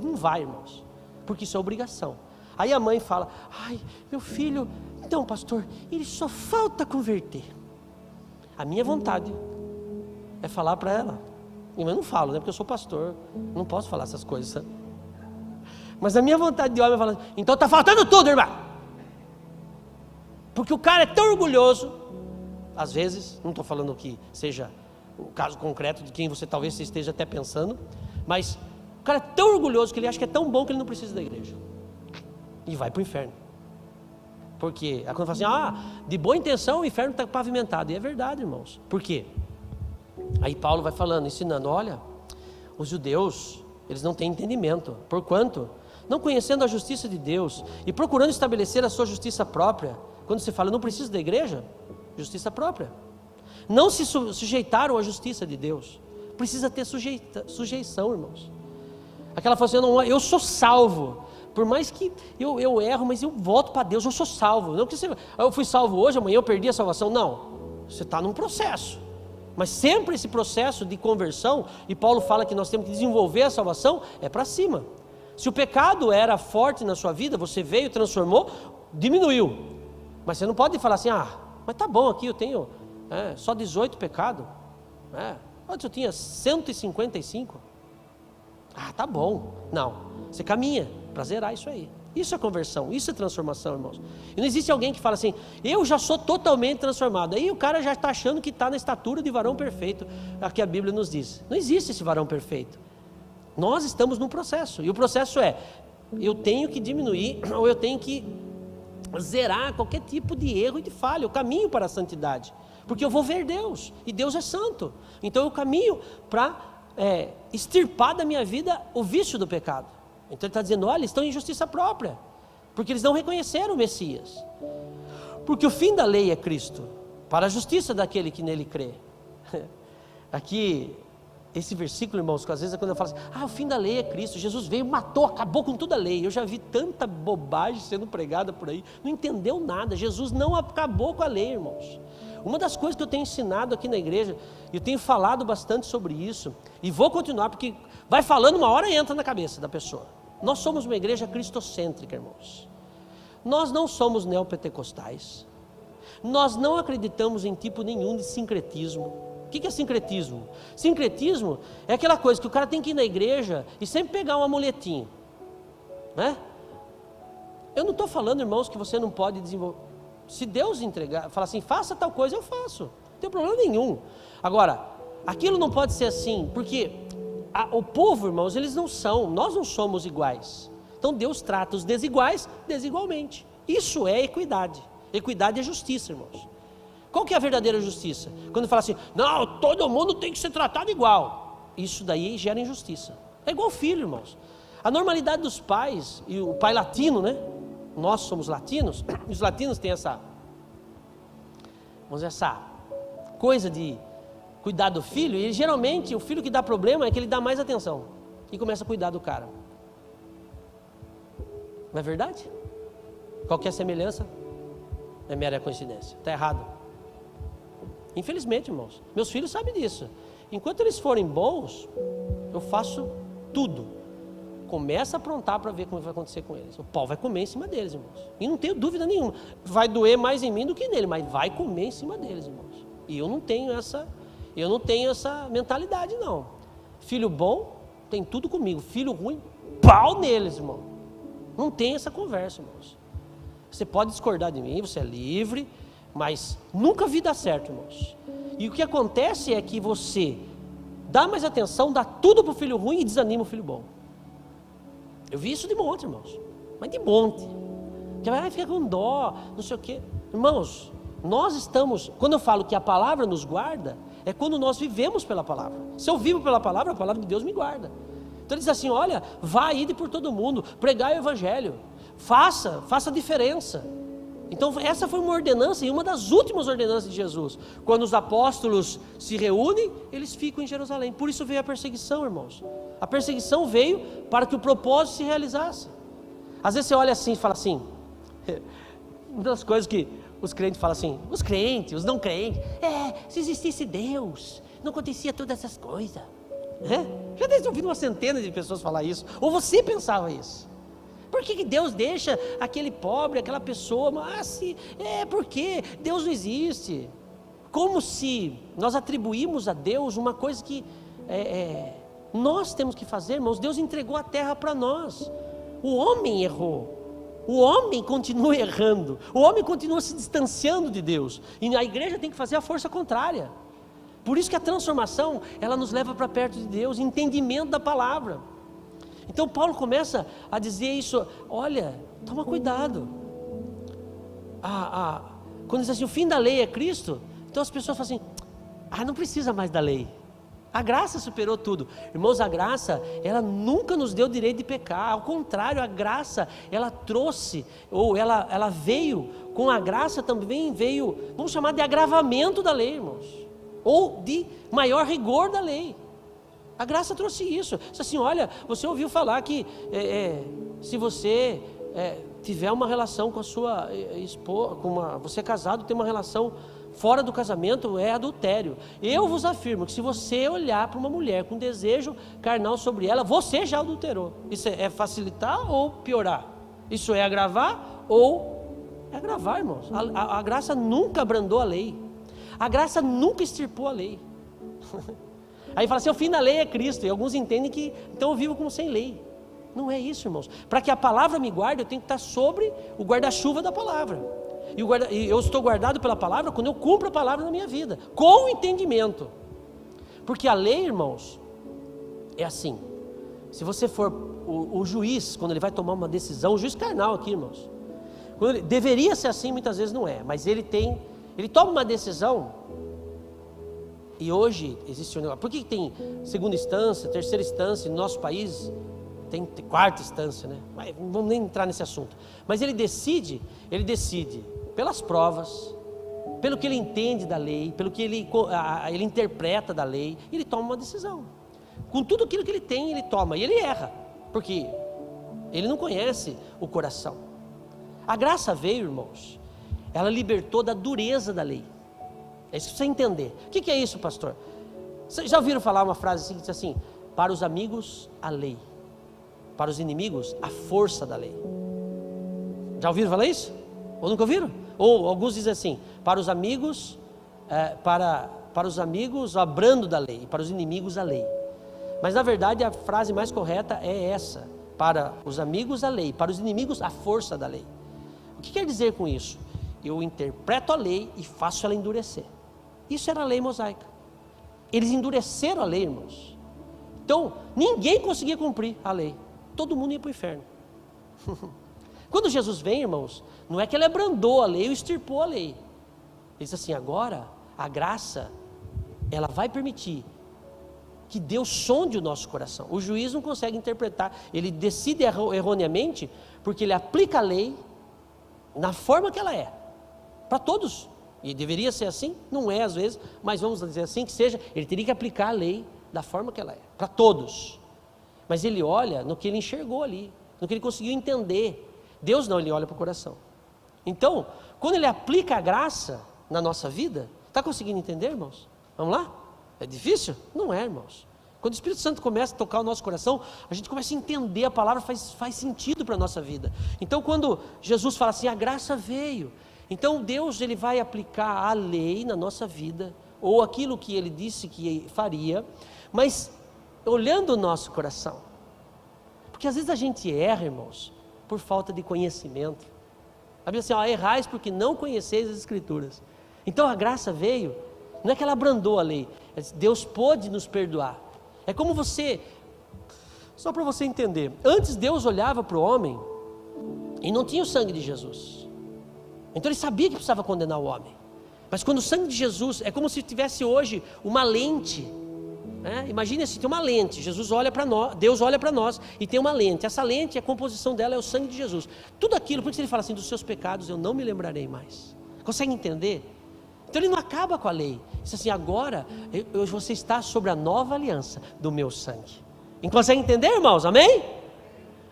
Não vai, irmãos. Porque isso é obrigação. Aí a mãe fala: ai, meu filho, então, pastor, ele só falta converter. A minha vontade é falar para ela. Eu não falo, né? Porque eu sou pastor. Não posso falar essas coisas. Mas a minha vontade de homem é falar: então está faltando tudo, irmão. Porque o cara é tão orgulhoso. Às vezes, não estou falando que seja o caso concreto de quem você talvez esteja até pensando, mas o cara é tão orgulhoso que ele acha que é tão bom que ele não precisa da igreja. E vai para o inferno. Porque quando fala assim: de boa intenção o inferno está pavimentado. E é verdade, irmãos. Por quê? Aí Paulo vai falando, ensinando: olha, os judeus, eles não têm entendimento. Porquanto, não conhecendo a justiça de Deus e procurando estabelecer a sua justiça própria. Quando se fala, eu não preciso da igreja, justiça própria. Não se sujeitaram à justiça de Deus. Precisa ter sujeição, irmãos. Aquela fala assim: eu sou salvo. Por mais que eu erro, mas eu volto para Deus, eu sou salvo. Não que eu fui salvo hoje, amanhã eu perdi a salvação. Não, você está num processo. Mas sempre esse processo de conversão, e Paulo fala que nós temos que desenvolver a salvação, é para cima. Se o pecado era forte na sua vida, você veio, transformou, diminuiu. Mas você não pode falar assim: mas tá bom aqui, eu tenho só 18 pecados. Antes eu tinha 155. Tá bom. Não, você caminha para zerar isso aí. Isso é conversão, isso é transformação, irmãos. E não existe alguém que fala assim: eu já sou totalmente transformado. Aí o cara já está achando que está na estatura de varão perfeito, a que a Bíblia nos diz. Não existe esse varão perfeito. Nós estamos num processo, e o processo é: eu tenho que diminuir, ou eu tenho que zerar qualquer tipo de erro e de falha. Eu caminho para a santidade, porque eu vou ver Deus, e Deus é santo. Então eu caminho para extirpar da minha vida o vício do pecado. Então ele está dizendo: olha, estão em justiça própria, porque eles não reconheceram o Messias. Porque o fim da lei é Cristo, para a justiça daquele que nele crê. Aqui, esse versículo, irmãos, que às vezes é quando eu falo assim: o fim da lei é Cristo, Jesus veio, matou, acabou com toda a lei. Eu já vi tanta bobagem sendo pregada por aí, não entendeu nada. Jesus não acabou com a lei, irmãos. Uma das coisas que eu tenho ensinado aqui na igreja, eu tenho falado bastante sobre isso, e vou continuar, porque vai falando, uma hora entra na cabeça da pessoa. Nós somos uma igreja cristocêntrica, irmãos. Nós não somos neopentecostais. Nós não acreditamos em tipo nenhum de sincretismo. O que é sincretismo? Sincretismo é aquela coisa que o cara tem que ir na igreja e sempre pegar um amuletinho, né? Eu não estou falando, irmãos, que você não pode desenvolver. Se Deus entregar, falar assim: faça tal coisa, eu faço. Não tem problema nenhum. Agora, aquilo não pode ser assim, porque o povo, irmãos, nós não somos iguais. Então Deus trata os desiguais desigualmente. Isso é equidade. Equidade é justiça, irmãos. Qual que é a verdadeira justiça? Quando fala assim: não, todo mundo tem que ser tratado igual. Isso daí gera injustiça. É igual filho, irmãos. A normalidade dos pais, e o pai latino, né? Nós somos latinos, e os latinos têm essa coisa de cuidar do filho, e geralmente o filho que dá problema é que ele dá mais atenção e começa a cuidar do cara. Não é verdade? Qual que é a semelhança? é mera coincidência. Está errado. Infelizmente, irmãos, meus filhos sabem disso. Enquanto eles forem bons, eu faço tudo. Começa a aprontar para ver como vai acontecer com eles. O pau vai comer em cima deles, irmãos. E não tenho dúvida nenhuma. Vai doer mais em mim do que nele, mas vai comer em cima deles, irmãos. E eu não tenho essa mentalidade, não. Filho bom tem tudo comigo. Filho ruim, pau neles, irmão. Não tem essa conversa, irmãos. Você pode discordar de mim, você é livre, mas nunca vi dar certo, irmãos. E o que acontece é que você dá mais atenção, dá tudo para o filho ruim e desanima o filho bom. Eu vi isso de monte, irmãos. Mas de monte. Que vai ficar com dó, não sei o quê. Irmãos, nós estamos... Quando eu falo que a palavra nos guarda, é quando nós vivemos pela palavra. Se eu vivo pela palavra, a palavra de Deus me guarda. Então ele diz assim, olha, vá ide por todo mundo, pregai o evangelho. Faça diferença. Então essa foi uma ordenança, e uma das últimas ordenanças de Jesus. Quando os apóstolos se reúnem, eles ficam em Jerusalém. Por isso veio a perseguição, irmãos. A perseguição veio para que o propósito se realizasse. Às vezes você olha assim e fala assim, uma das coisas que os crentes falam assim, os crentes, os não crentes, se existisse Deus, não acontecia todas essas coisas. Já deve ter ouvido uma centena de pessoas falar isso, ou você pensava isso. Por que Deus deixa aquele pobre, aquela pessoa, porque Deus não existe. Como se nós atribuímos a Deus uma coisa que nós temos que fazer, irmãos. Deus entregou a terra para nós. O homem errou. O homem continua errando. O homem continua se distanciando de Deus. E a igreja tem que fazer a força contrária. Por isso que a transformação, ela nos leva para perto de Deus, entendimento da palavra. Então Paulo começa a dizer isso, olha, toma cuidado. Quando diz assim, o fim da lei é Cristo, então as pessoas falam assim, não precisa mais da lei. A graça superou tudo. Irmãos, a graça, ela nunca nos deu direito de pecar. Ao contrário, a graça, ela trouxe, ou ela veio, com a graça também veio, vamos chamar de agravamento da lei, irmãos. Ou de maior rigor da lei. A graça trouxe isso. Diz assim, olha, você ouviu falar que se você tiver uma relação com a sua esposa, você é casado, tem uma relação fora do casamento, é adultério. Eu vos afirmo que se você olhar para uma mulher com desejo carnal sobre ela, você já adulterou. Isso é facilitar ou piorar? Isso é agravar ou é agravar, irmãos? A graça nunca abrandou a lei. A graça nunca extirpou a lei. Aí fala assim, o fim da lei é Cristo. E alguns entendem que então eu vivo como sem lei. Não é isso, irmãos. Para que a palavra me guarde, eu tenho que estar sobre o guarda-chuva da palavra. E eu estou guardado pela palavra quando eu cumpro a palavra na minha vida, com entendimento. Porque a lei, irmãos, é assim. Se você for o juiz, quando ele vai tomar uma decisão, o juiz carnal aqui, irmãos, deveria ser assim, muitas vezes não é, mas ele toma uma decisão. E hoje existe um negócio. Por que tem segunda instância, terceira instância no nosso país? Tem quarta instância, né? Mas não vamos nem entrar nesse assunto. Mas ele decide pelas provas, pelo que ele entende da lei, pelo que ele interpreta da lei, ele toma uma decisão. Com tudo aquilo que ele tem, ele toma, e ele erra, porque ele não conhece o coração. A graça veio, irmãos, ela libertou da dureza da lei. É isso que você entender. O que é isso, pastor? Vocês já ouviram falar uma frase assim, que diz assim, para os amigos, a lei. Para os inimigos, a força da lei. Já ouviram falar isso? Ou nunca ouviram? Ou alguns dizem assim, para os amigos, para os amigos, o abrando da lei, para os inimigos, a lei. Mas na verdade a frase mais correta é essa, para os amigos, a lei, para os inimigos, a força da lei. O que quer dizer com isso? Eu interpreto a lei e faço ela endurecer. Isso era a lei mosaica. Eles endureceram a lei, irmãos. Então, ninguém conseguia cumprir a lei. Todo mundo ia para o inferno. Quando Jesus vem, irmãos, não é que ele abrandou a lei ou extirpou a lei. Ele diz assim, agora, a graça, ela vai permitir que Deus sonde o nosso coração. O juiz não consegue interpretar, ele decide erroneamente, porque ele aplica a lei na forma que ela é, para todos. E deveria ser assim, não é às vezes, mas vamos dizer assim que seja, ele teria que aplicar a lei da forma que ela é, para todos. Mas ele olha no que ele enxergou ali, no que ele conseguiu entender. Deus não, ele olha para o coração. Então, quando Ele aplica a graça na nossa vida, está conseguindo entender, irmãos? Vamos lá? É difícil? Não é, irmãos. Quando o Espírito Santo começa a tocar o nosso coração, a gente começa a entender a palavra, faz sentido para a nossa vida. Então, quando Jesus fala assim, a graça veio, então Deus Ele vai aplicar a lei na nossa vida, ou aquilo que Ele disse que faria, mas olhando o nosso coração. Porque às vezes a gente erra, irmãos, por falta de conhecimento. A Bíblia diz assim, errais porque não conheceis as Escrituras. Então a graça veio, não é que ela abrandou a lei, Deus pôde nos perdoar. É como você, só para você entender, antes Deus olhava para o homem e não tinha o sangue de Jesus. Então Ele sabia que precisava condenar o homem. Mas quando o sangue de Jesus, é como se tivesse hoje uma lente. Imagine assim, tem uma lente, Jesus olha para nós, Deus olha para nós e tem uma lente. Essa lente, a composição dela é o sangue de Jesus. Tudo aquilo, por isso Ele fala assim, dos seus pecados eu não me lembrarei mais. Consegue entender? Então Ele não acaba com a lei. Diz assim, agora você está sobre a nova aliança do meu sangue. E consegue entender, irmãos? Amém?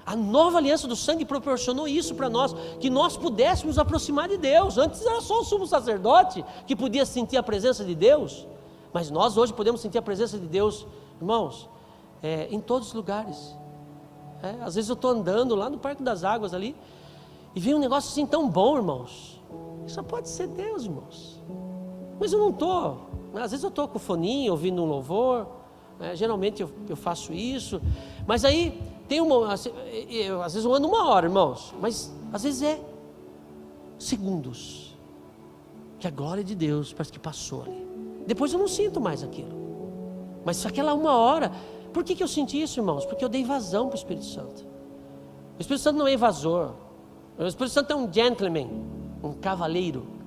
A nova aliança do sangue proporcionou isso para nós, que nós pudéssemos nos aproximar de Deus. Antes era só o sumo sacerdote que podia sentir a presença de Deus, mas nós hoje podemos sentir a presença de Deus, irmãos, em todos os lugares. Às vezes eu estou andando lá no Parque das Águas ali, e vem um negócio assim tão bom, irmãos. Isso só pode ser Deus, irmãos. Mas eu não estou, às vezes eu estou com o foninho, ouvindo um louvor, geralmente eu faço isso, mas aí tem às vezes eu ando 1 hora, irmãos, mas às vezes é segundos, que a glória de Deus parece que passou ali, depois eu não sinto mais aquilo, mas aquela 1 hora, por que eu senti isso, irmãos? Porque eu dei vazão para o Espírito Santo. O Espírito Santo não é invasor, o Espírito Santo é um gentleman, um cavaleiro.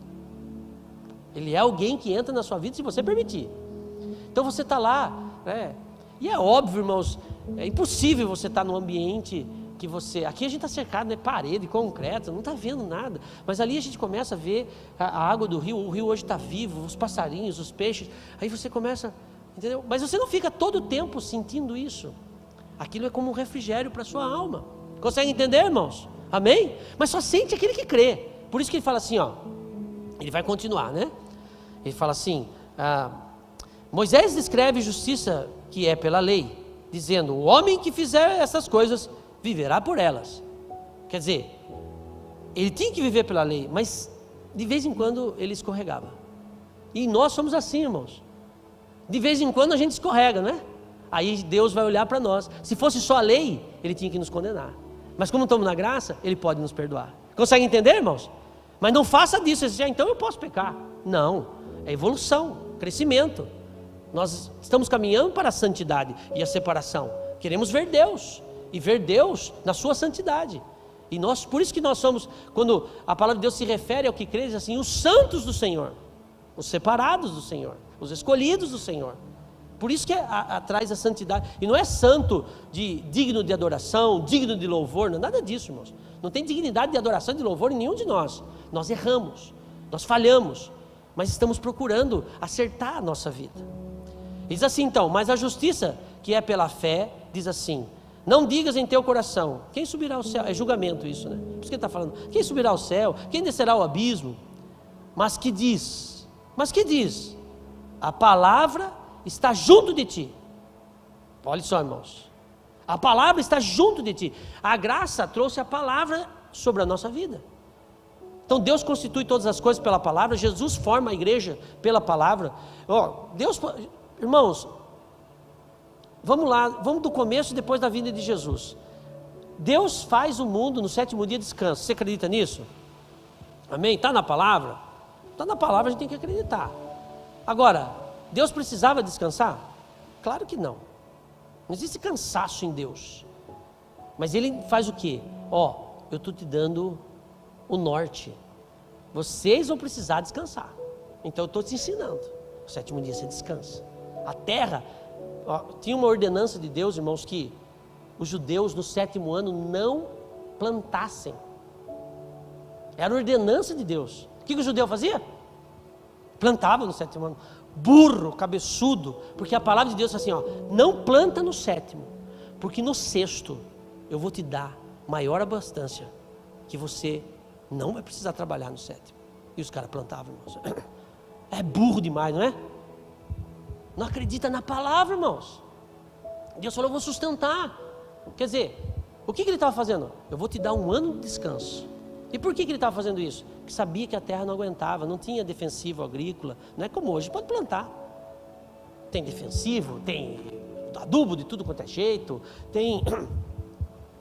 Ele é alguém que entra na sua vida se você permitir. Então você está lá, e é óbvio, irmãos, é impossível você estar num ambiente que você... Aqui a gente está cercado, né, parede, concreto, não está vendo nada. Mas ali a gente começa a ver a água do rio, o rio hoje está vivo, os passarinhos, os peixes. Aí você começa, entendeu? Mas você não fica todo o tempo sentindo isso. Aquilo é como um refrigério para a sua alma. Consegue entender, irmãos? Amém? Mas só sente aquele que crê. Por isso que ele fala assim, ele vai continuar, né? Ele fala assim, Moisés descreve justiça que é pela lei, dizendo, o homem que fizer essas coisas, viverá por elas. Quer dizer, ele tinha que viver pela lei, mas de vez em quando ele escorregava. E nós somos assim, irmãos. De vez em quando a gente escorrega, né? Aí Deus vai olhar para nós. Se fosse só a lei, Ele tinha que nos condenar. Mas como estamos na graça, Ele pode nos perdoar. Consegue entender, irmãos? Mas não faça disso, então eu posso pecar. Não, é evolução, crescimento. Nós estamos caminhando para a santidade e a separação. Queremos ver Deus, e ver Deus na sua santidade. E nós, por isso que nós somos, quando a palavra de Deus se refere ao que crê, diz assim, os santos do Senhor, os separados do Senhor, os escolhidos do Senhor. Por isso que traz a santidade. E não é santo digno de adoração, digno de louvor, não é nada disso, irmãos. Não tem dignidade de adoração e de louvor em nenhum de nós. Nós erramos, nós falhamos, mas estamos procurando acertar a nossa vida. Diz assim então, mas a justiça que é pela fé, diz assim, não digas em teu coração, quem subirá ao céu? É julgamento isso, né? Por isso que ele está falando, quem subirá ao céu? Quem descerá ao abismo? Mas que diz, a palavra está junto de ti. Olha só, irmãos, a palavra está junto de ti. A graça trouxe a palavra sobre a nossa vida. Então Deus constitui todas as coisas pela palavra, Jesus forma a igreja pela palavra. Deus, irmãos, vamos lá, vamos do começo e depois da vinda de Jesus. Deus faz o mundo no 7º dia descanso. Você acredita nisso? Amém? Está na palavra? Está na palavra, a gente tem que acreditar. Agora, Deus precisava descansar? Claro que não. Não existe cansaço em Deus. Mas Ele faz o quê? Eu estou te dando o norte. Vocês vão precisar descansar. Então eu estou te ensinando. No 7º dia você descansa. A terra, tinha uma ordenança de Deus, irmãos, que os judeus no 7º ano não plantassem. Era a ordenança de Deus. O que o judeu fazia? Plantava no 7º ano. Burro, cabeçudo, porque a palavra de Deus é assim, não planta no 7º, porque no 6º eu vou te dar maior abastança, que você não vai precisar trabalhar no 7º. E os caras plantavam, irmãos. É burro demais, não é? Não acredita na palavra, irmãos. Deus falou, eu vou sustentar. Quer dizer, o que ele estava fazendo? Eu vou te dar um ano de descanso. E por que ele estava fazendo isso? Porque sabia que a terra não aguentava, não tinha defensivo agrícola. Não é como hoje, pode plantar. Tem defensivo, tem adubo de tudo quanto é jeito, tem...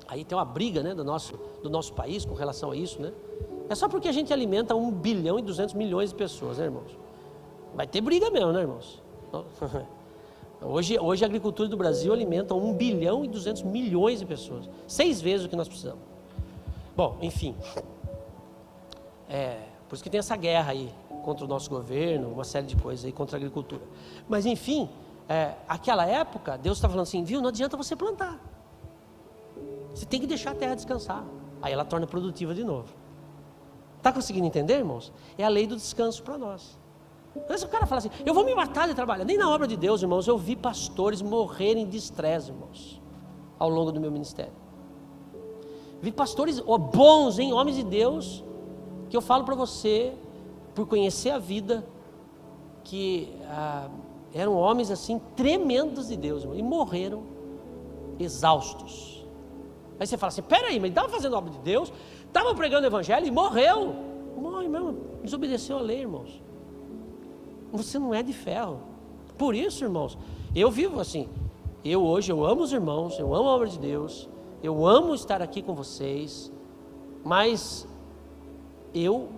Aí tem uma briga, né, do nosso país com relação a isso, né? É só porque a gente alimenta 1 bilhão e 200 milhões de pessoas, né, irmãos? Vai ter briga mesmo, né, irmãos? Hoje a agricultura do Brasil alimenta 1 bilhão e 200 milhões de pessoas. 6 vezes o que nós precisamos. Bom, enfim. Por isso que tem essa guerra aí contra o nosso governo, uma série de coisas aí contra a agricultura. Mas enfim, aquela época, Deus estava falando assim, viu, não adianta você plantar. Você tem que deixar a terra descansar. Aí ela torna produtiva de novo. Está conseguindo entender, irmãos? É a lei do descanso para nós. Mas o cara fala assim, eu vou me matar de trabalhar. Nem na obra de Deus, irmãos, eu vi pastores morrerem de estresse, irmãos, ao longo do meu ministério. Vi pastores bons, hein, homens de Deus, que eu falo para você, por conhecer a vida, que eram homens assim, tremendos de Deus, irmão, e morreram exaustos. Aí você fala assim, peraí, mas ele estava fazendo a obra de Deus, estava pregando o evangelho e morreu. Morre mesmo, desobedeceu a lei, irmãos. Você não é de ferro. Por isso, irmãos, eu vivo assim. Hoje eu amo os irmãos, eu amo a obra de Deus, eu amo estar aqui com vocês, mas eu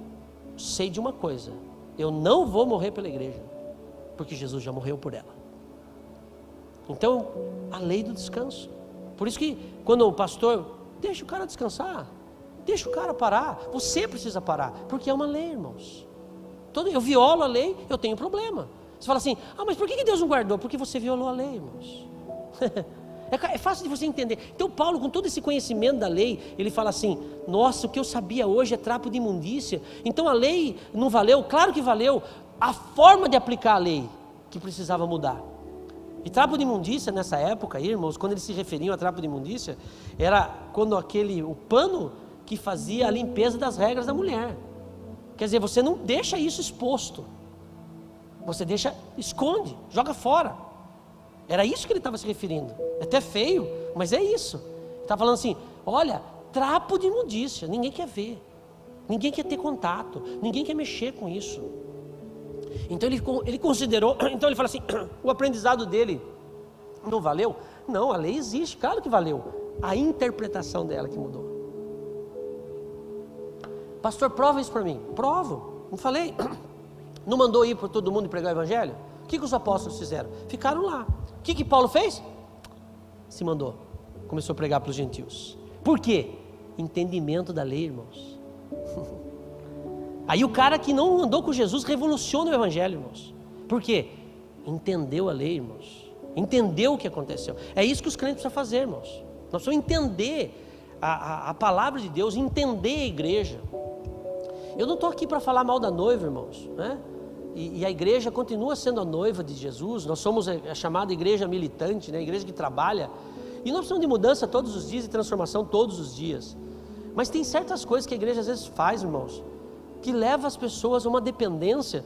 sei de uma coisa, eu não vou morrer pela igreja, porque Jesus já morreu por ela. Então, a lei do descanso. Por isso que quando o pastor, deixa o cara descansar, deixa o cara parar, você precisa parar, porque é uma lei, irmãos. Eu violo a lei, eu tenho problema. Você fala assim, mas por que Deus não guardou? Porque você violou a lei, irmãos. É fácil de você entender. Então Paulo, com todo esse conhecimento da lei, ele fala assim, nossa, o que eu sabia hoje é trapo de imundícia. Então a lei não valeu? Claro que valeu. A forma de aplicar a lei que precisava mudar. E trapo de imundícia nessa época, irmãos, quando eles se referiam a trapo de imundícia, era quando o pano que fazia a limpeza das regras da mulher. Quer dizer, você não deixa isso exposto, você esconde, joga fora. Era isso que ele estava se referindo. É até feio, mas é isso. Ele está falando assim, olha, trapo de imundícia, ninguém quer ver, ninguém quer ter contato, ninguém quer mexer com isso. Então ele considerou, então ele fala assim, o aprendizado dele não valeu? Não, a lei existe, claro que valeu. A interpretação dela que mudou. Pastor, prova isso para mim. Provo, não falei? Não mandou ir para todo mundo pregar o evangelho? O que os apóstolos fizeram? Ficaram lá. O que Paulo fez? Se mandou. Começou a pregar para os gentios. Por quê? Entendimento da lei, irmãos. Aí o cara que não andou com Jesus revoluciona o evangelho, irmãos. Por quê? Entendeu a lei, irmãos. Entendeu o que aconteceu. É isso que os crentes precisam fazer, irmãos. Nós precisamos entender a palavra de Deus, entender a igreja. Eu não estou aqui para falar mal da noiva, irmãos, né? E a igreja continua sendo a noiva de Jesus. Nós somos a chamada igreja militante, né? A igreja que trabalha. E nós precisamos de mudança todos os dias, de transformação todos os dias. Mas tem certas coisas que a igreja às vezes faz, irmãos, que leva as pessoas a uma dependência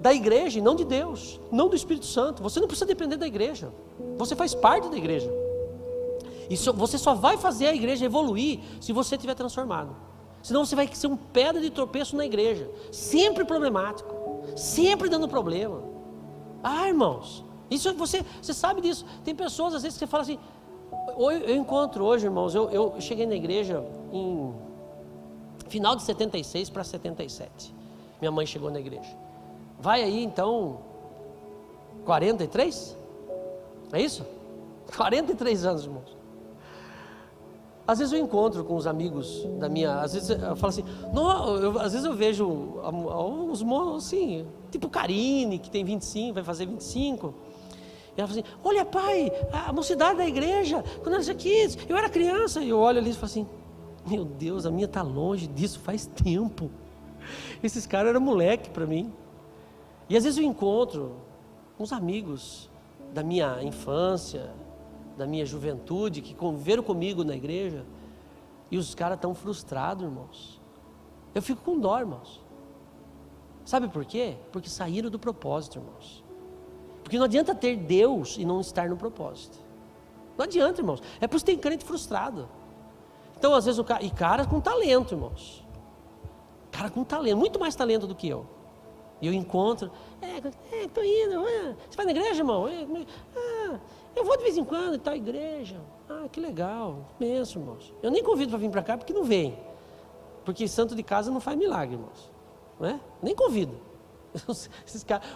da igreja e não de Deus, não do Espírito Santo. Você não precisa depender da igreja, você faz parte da igreja. E você só vai fazer a igreja evoluir se você estiver transformado. Senão você vai ser um pedra de tropeço na igreja, sempre problemático, sempre dando problema. Irmãos, isso você sabe disso. Tem pessoas às vezes que você fala assim, eu encontro hoje, irmãos, eu cheguei na igreja em final de 76 para 77. Minha mãe chegou na igreja. Vai aí então 43? É isso? 43 anos, irmãos. Às vezes eu encontro com os amigos da minha, às vezes eu falo assim, às vezes eu vejo uns assim, tipo Karine, que tem 25, vai fazer 25. E ela fala assim, olha pai, a mocidade da igreja, quando ela quis, eu era criança. E eu olho ali e falo assim, meu Deus, a minha está longe disso faz tempo. Esses caras eram moleque para mim. E às vezes eu encontro uns amigos da minha infância, da minha juventude, que conviveram comigo na igreja, e os caras estão frustrados, irmãos. Eu fico com dó, irmãos. Sabe por quê? Porque saíram do propósito, irmãos. Porque não adianta ter Deus e não estar no propósito. Não adianta, irmãos. É por isso que tem crente frustrado. Então, às vezes, e cara com talento, irmãos. Cara com talento, muito mais talento do que eu. E eu encontro, estou indo, você vai na igreja, irmão? Eu vou de vez em quando em tal igreja. Que legal, imenso, irmãos. Eu nem convido para vir para cá porque não vem. Porque santo de casa não faz milagre, irmãos. Não é? Nem convido.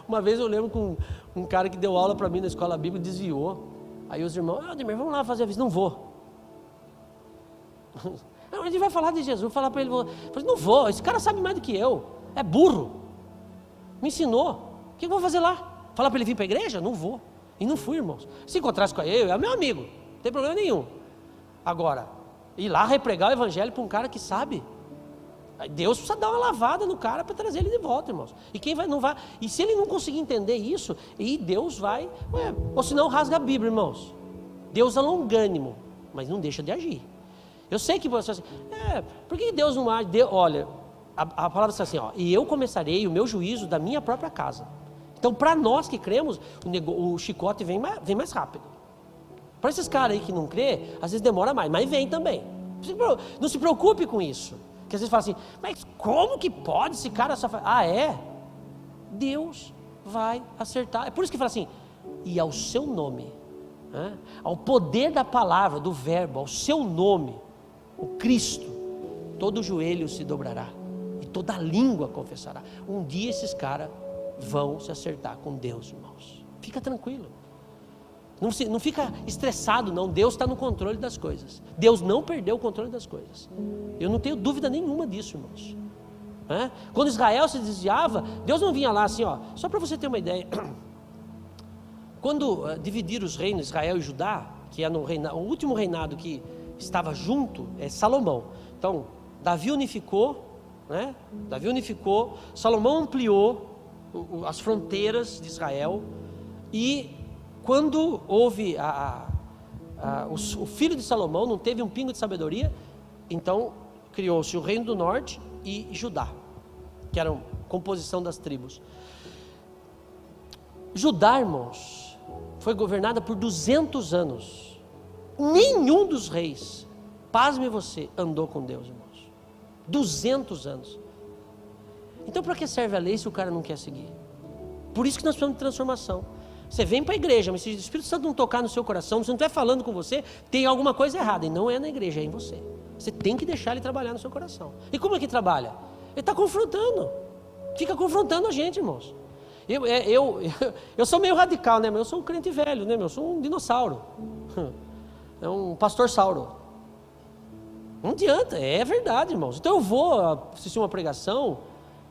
Uma vez eu lembro com um cara que deu aula para mim na escola bíblica, desviou. Aí os irmãos, Ademir, vamos lá fazer a visita. Não vou. A gente vai falar de Jesus, vou falar para ele. Eu falei, não vou, esse cara sabe mais do que eu. É burro. Me ensinou. O que eu vou fazer lá? Falar para ele vir para a igreja? Não vou. E não fui, irmãos. Se encontrasse com ele, é meu amigo. Não tem problema nenhum. Agora, ir lá repregar o evangelho para um cara que sabe. Deus precisa dar uma lavada no cara para trazer ele de volta, irmãos. E quem vai, não vai. E se ele não conseguir entender isso, e Deus vai. Ou senão rasga a Bíblia, irmãos. Deus é longânimo, mas não deixa de agir. Eu sei que você assim, por que Deus não age? Olha, a palavra diz assim, e eu começarei o meu juízo da minha própria casa. Então, para nós que cremos, o chicote vem mais rápido. Para esses caras aí que não crê, às vezes demora mais, mas vem também. Não se preocupe com isso. Porque às vezes fala assim, mas como que pode esse cara só fazer? Deus vai acertar. É por isso que fala assim, e ao seu nome, ao poder da palavra, do verbo, ao seu nome, o Cristo, todo joelho se dobrará e toda língua confessará. Um dia esses caras vão se acertar com Deus, irmãos. Fica tranquilo. Não fica estressado, não. Deus está no controle das coisas. Deus não perdeu o controle das coisas. Eu não tenho dúvida nenhuma disso, irmãos. Quando Israel se desviava, Deus não vinha lá assim, só para você ter uma ideia. Quando dividiram os reinos, Israel e Judá, que é o último reinado que estava junto, é Salomão. Então, Davi unificou, Salomão ampliou as fronteiras de Israel, e quando houve o filho de Salomão não teve um pingo de sabedoria, então criou-se o reino do norte e Judá, que era a composição das tribos. Judá, irmãos, foi governada por 200 anos. Nenhum dos reis, pasme você, andou com Deus, irmãos. 200 anos. Então para que serve a lei se o cara não quer seguir? Por isso que nós precisamos de transformação. Você vem para a igreja, mas se o Espírito Santo não tocar no seu coração, se não estiver falando com você, tem alguma coisa errada, e não é na igreja, é em você. Você tem que deixar ele trabalhar no seu coração. E como é que trabalha? Ele está confrontando, fica confrontando a gente, irmãos. Eu sou meio radical, né? Mas eu sou um crente velho, né? Eu sou um dinossauro. É um pastor sauro. Não adianta, é verdade, irmãos. Então eu vou assistir uma pregação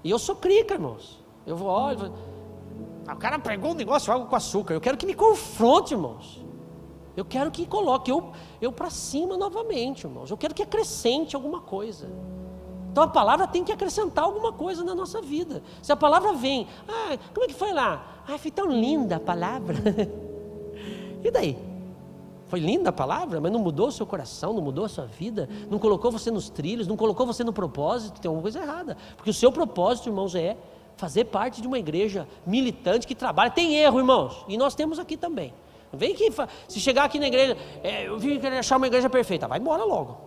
e eu sou crica, irmãos. Eu vou, olha, o cara pegou um negócio, água com açúcar. Eu quero que me confronte, irmãos. Eu quero que coloque eu para cima novamente, irmãos. Eu quero que acrescente alguma coisa. Então a palavra tem que acrescentar alguma coisa na nossa vida. Se a palavra vem, como é que foi lá? Foi tão linda a palavra. E daí? Foi linda a palavra, mas não mudou o seu coração, não mudou a sua vida, não colocou você nos trilhos, não colocou você no propósito, tem alguma coisa errada. Porque o seu propósito, irmãos, é fazer parte de uma igreja militante que trabalha. Tem erro, irmãos, e nós temos aqui também. Vem aqui, se chegar aqui na igreja, eu vim querer achar uma igreja perfeita, vai embora logo.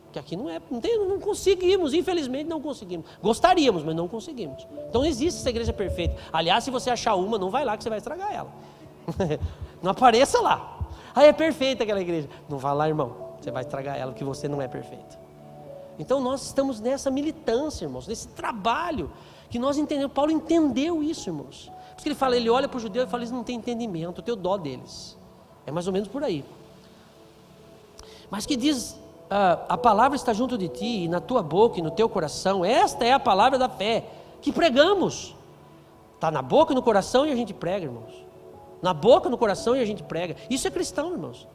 Porque aqui não conseguimos, infelizmente não conseguimos. Gostaríamos, mas não conseguimos. Então não existe essa igreja perfeita. Aliás, se você achar uma, não vai lá que você vai estragar ela. Não apareça lá. É perfeita aquela igreja. Não vá lá, irmão. Você vai estragar ela porque você não é perfeito. Então nós estamos nessa militância, irmãos, nesse trabalho que nós entendemos. Paulo entendeu isso, irmãos. Por isso que ele fala, ele olha para o judeu e fala, eles não têm entendimento, eu tenho dó deles. É mais ou menos por aí. Mas que diz, a palavra está junto de ti, e na tua boca e no teu coração. Esta é a palavra da fé que pregamos. Está na boca e no coração e a gente prega, irmãos. Na boca, no coração e a gente prega. Isso é cristão, irmãos.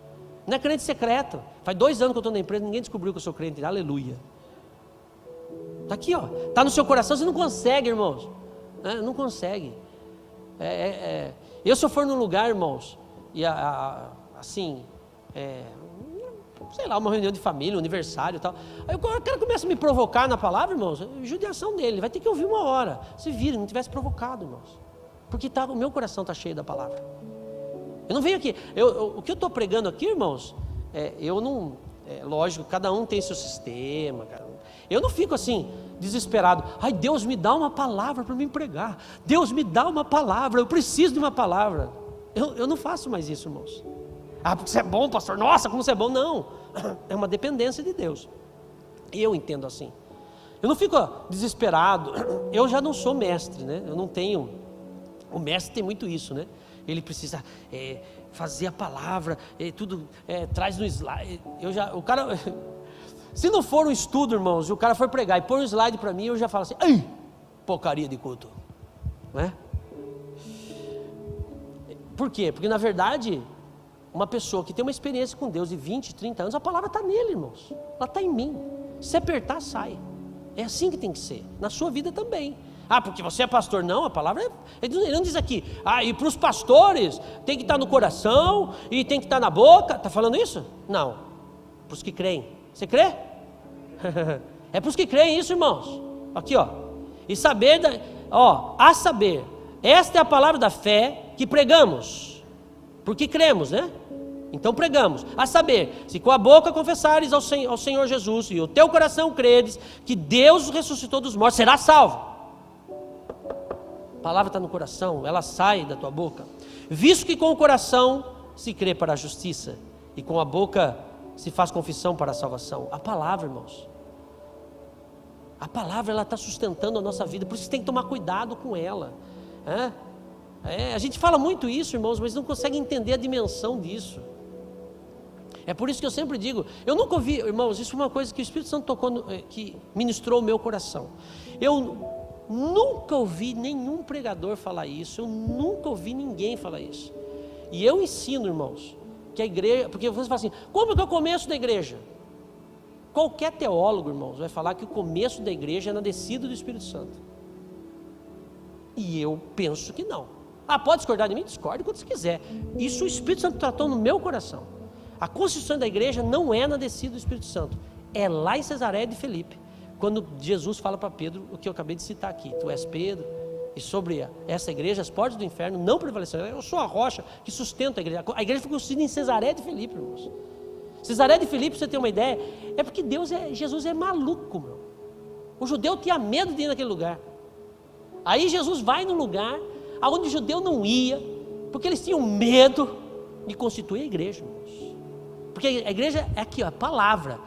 Não é crente secreto. Faz 2 anos que eu estou na empresa, ninguém descobriu que eu sou crente. Aleluia. Está aqui, está no seu coração, você não consegue, irmãos. Não consegue. Se eu for num lugar, irmãos, e assim, sei lá, uma reunião de família, um aniversário e tal. Aí o cara começa a me provocar na palavra, irmãos, judiação dele, ele vai ter que ouvir uma hora. Se vira, não tivesse provocado, irmãos. Porque o meu coração está cheio da palavra. Eu não venho aqui, o que eu estou pregando aqui, irmãos, lógico, cada um tem seu sistema, cara. Eu não fico assim, desesperado. Ai, Deus me dá uma palavra para me pregar. Deus me dá uma palavra, eu preciso de uma palavra. Eu não faço mais isso, irmãos. Ah, porque você é bom, pastor. Nossa, como você é bom. Não, é uma dependência de Deus. Eu entendo assim. Eu não fico desesperado. Eu já não sou mestre, né? Eu não tenho. O mestre tem muito isso, né? Ele precisa fazer a palavra, tudo traz no slide. O cara, se não for um estudo, irmãos, e o cara for pregar e pôr um slide para mim, eu já falo assim, ai, porcaria de culto, não é? Por quê? Porque na verdade, uma pessoa que tem uma experiência com Deus de 20, 30 anos, a palavra está nele, irmãos, ela está em mim. Se apertar, sai. É assim que tem que ser, na sua vida também. Ah, porque você é pastor? Não, a palavra ele não diz aqui, e para os pastores tem que estar no coração e tem que estar na boca. Está falando isso? Não, para os que creem. Você crê? É para os que creem isso, irmãos. Aqui, e saber, a saber, esta é a palavra da fé que pregamos, porque cremos, né? Então pregamos, a saber, se com a boca confessares ao Senhor Jesus e o teu coração credes que Deus ressuscitou dos mortos, será salvo. A palavra está no coração, ela sai da tua boca. Visto que com o coração se crê para a justiça e com a boca se faz confissão para a salvação. A palavra, irmãos, a palavra ela está sustentando a nossa vida, por isso você tem que tomar cuidado com ela. A gente fala muito isso, irmãos, mas não consegue entender a dimensão disso. É por isso que eu sempre digo, eu nunca ouvi, irmãos, isso é uma coisa que o Espírito Santo tocou, que ministrou o meu coração. Eu nunca ouvi nenhum pregador falar isso, eu nunca ouvi ninguém falar isso. E eu ensino, irmãos, que a igreja, porque você fala assim, como que é o começo da igreja? Qualquer teólogo, irmãos, vai falar que o começo da igreja é na descida do Espírito Santo. E eu penso que não. Pode discordar de mim? Discorde quando você quiser. Isso o Espírito Santo tratou no meu coração. A constituição da igreja não é na descida do Espírito Santo, é lá em Cesareia de Filipe, quando Jesus fala para Pedro o que eu acabei de citar aqui, tu és Pedro, e sobre essa igreja as portas do inferno não prevalecerão, eu sou a rocha que sustenta a igreja foi construída em Cesareia de Filipe, irmãos. Cesareia de Filipe, para você ter uma ideia, é porque Jesus é maluco, meu. O judeu tinha medo de ir naquele lugar, aí Jesus vai num lugar aonde o judeu não ia, porque eles tinham medo de constituir a igreja, irmãos. Porque a igreja é aqui, a palavra.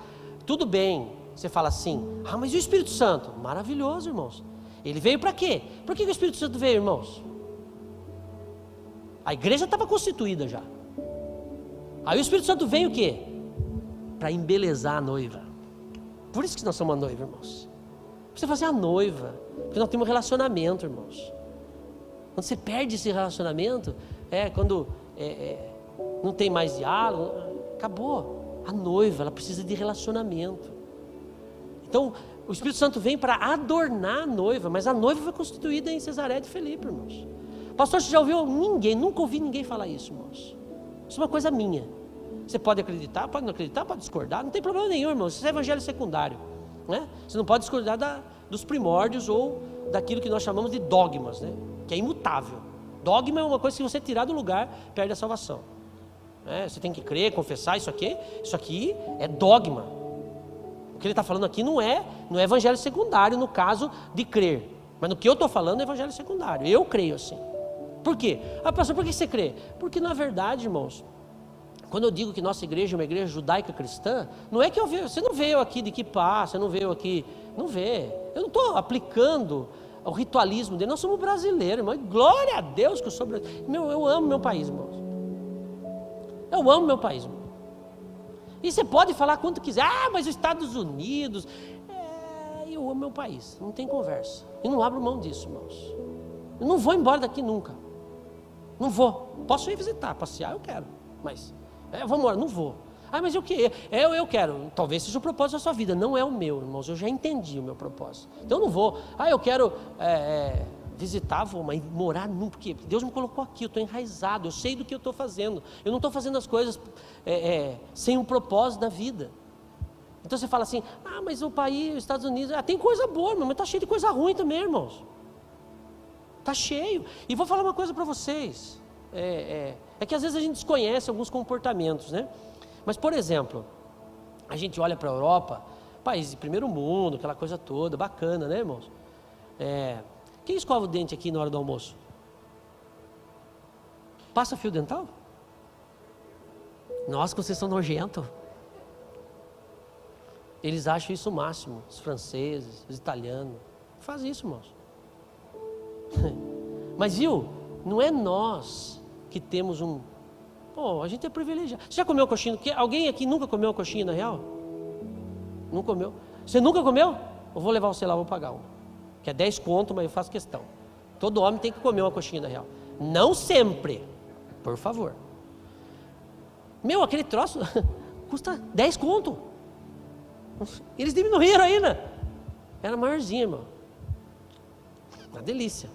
Tudo bem, você fala assim, mas e o Espírito Santo? Maravilhoso, irmãos. Ele veio para quê? Por que o Espírito Santo veio, irmãos? A igreja estava constituída já. Aí o Espírito Santo veio o quê? Para embelezar a noiva. Por isso que nós somos a noiva, irmãos. Você fala assim, a noiva, porque nós temos um relacionamento, irmãos. Quando você perde esse relacionamento, quando não tem mais diálogo, acabou. A noiva, ela precisa de relacionamento. Então, o Espírito Santo vem para adornar a noiva, mas a noiva foi constituída em Cesareia de Filipe, irmãos. Pastor, você já ouviu? Nunca ouvi ninguém falar isso, irmãos. Isso é uma coisa minha. Você pode acreditar, pode não acreditar, pode discordar, não tem problema nenhum, irmãos. Isso é evangelho secundário, né? Você não pode discordar dos primórdios ou daquilo que nós chamamos de dogmas, né? Que é imutável. Dogma é uma coisa que você tirar do lugar, perde a salvação. Você tem que crer, confessar, isso aqui é dogma. O que ele está falando aqui não é evangelho secundário no caso de crer, mas no que eu estou falando é evangelho secundário. Eu creio assim. Por quê? Pastor, por que você crê? Porque na verdade, irmãos, quando eu digo que nossa igreja é uma igreja judaica cristã, não é que você não veio aqui de kippah, você não veio aqui, não vê. Eu não estou aplicando o ritualismo dele, nós somos brasileiros, irmão, glória a Deus que eu sou brasileiro. Eu amo meu país, irmãos. Eu amo meu país, irmão. E você pode falar quanto quiser, mas os Estados Unidos, eu amo meu país, não tem conversa. E não abro mão disso, irmãos. Eu não vou embora daqui nunca. Não vou. Posso ir visitar, passear, eu quero. Mas, eu vou embora, não vou. Mas o que? Eu quero. Talvez seja o propósito da sua vida, não é o meu, irmãos. Eu já entendi o meu propósito. Então eu não vou. Eu quero visitar, vou, mas morar não, porque Deus me colocou aqui, eu estou enraizado, eu sei do que eu estou fazendo, eu não estou fazendo as coisas sem um propósito na vida. Então você fala assim, mas o país, os Estados Unidos, tem coisa boa, mas está cheio de coisa ruim também, irmãos. Está cheio. E vou falar uma coisa para vocês, é que às vezes a gente desconhece alguns comportamentos, né? Mas, por exemplo, a gente olha para a Europa, país de primeiro mundo, aquela coisa toda, bacana, né, irmãos? Quem escova o dente aqui na hora do almoço? Passa fio dental? Nossa, vocês são nojentos. Eles acham isso o máximo, os franceses, os italianos. Faz isso, irmãos. Mas viu, não é nós que temos a gente é privilegiado. Você já comeu coxinha? Alguém aqui nunca comeu coxinha na real? Não comeu? Você nunca comeu? Eu vou levar você lá, vou pagar uma. Que é 10 conto, mas eu faço questão. Todo homem tem que comer uma coxinha na real. Não sempre, por favor. Aquele troço custa 10 conto. Eles diminuíram ainda. Era maiorzinho, irmão. Uma delícia.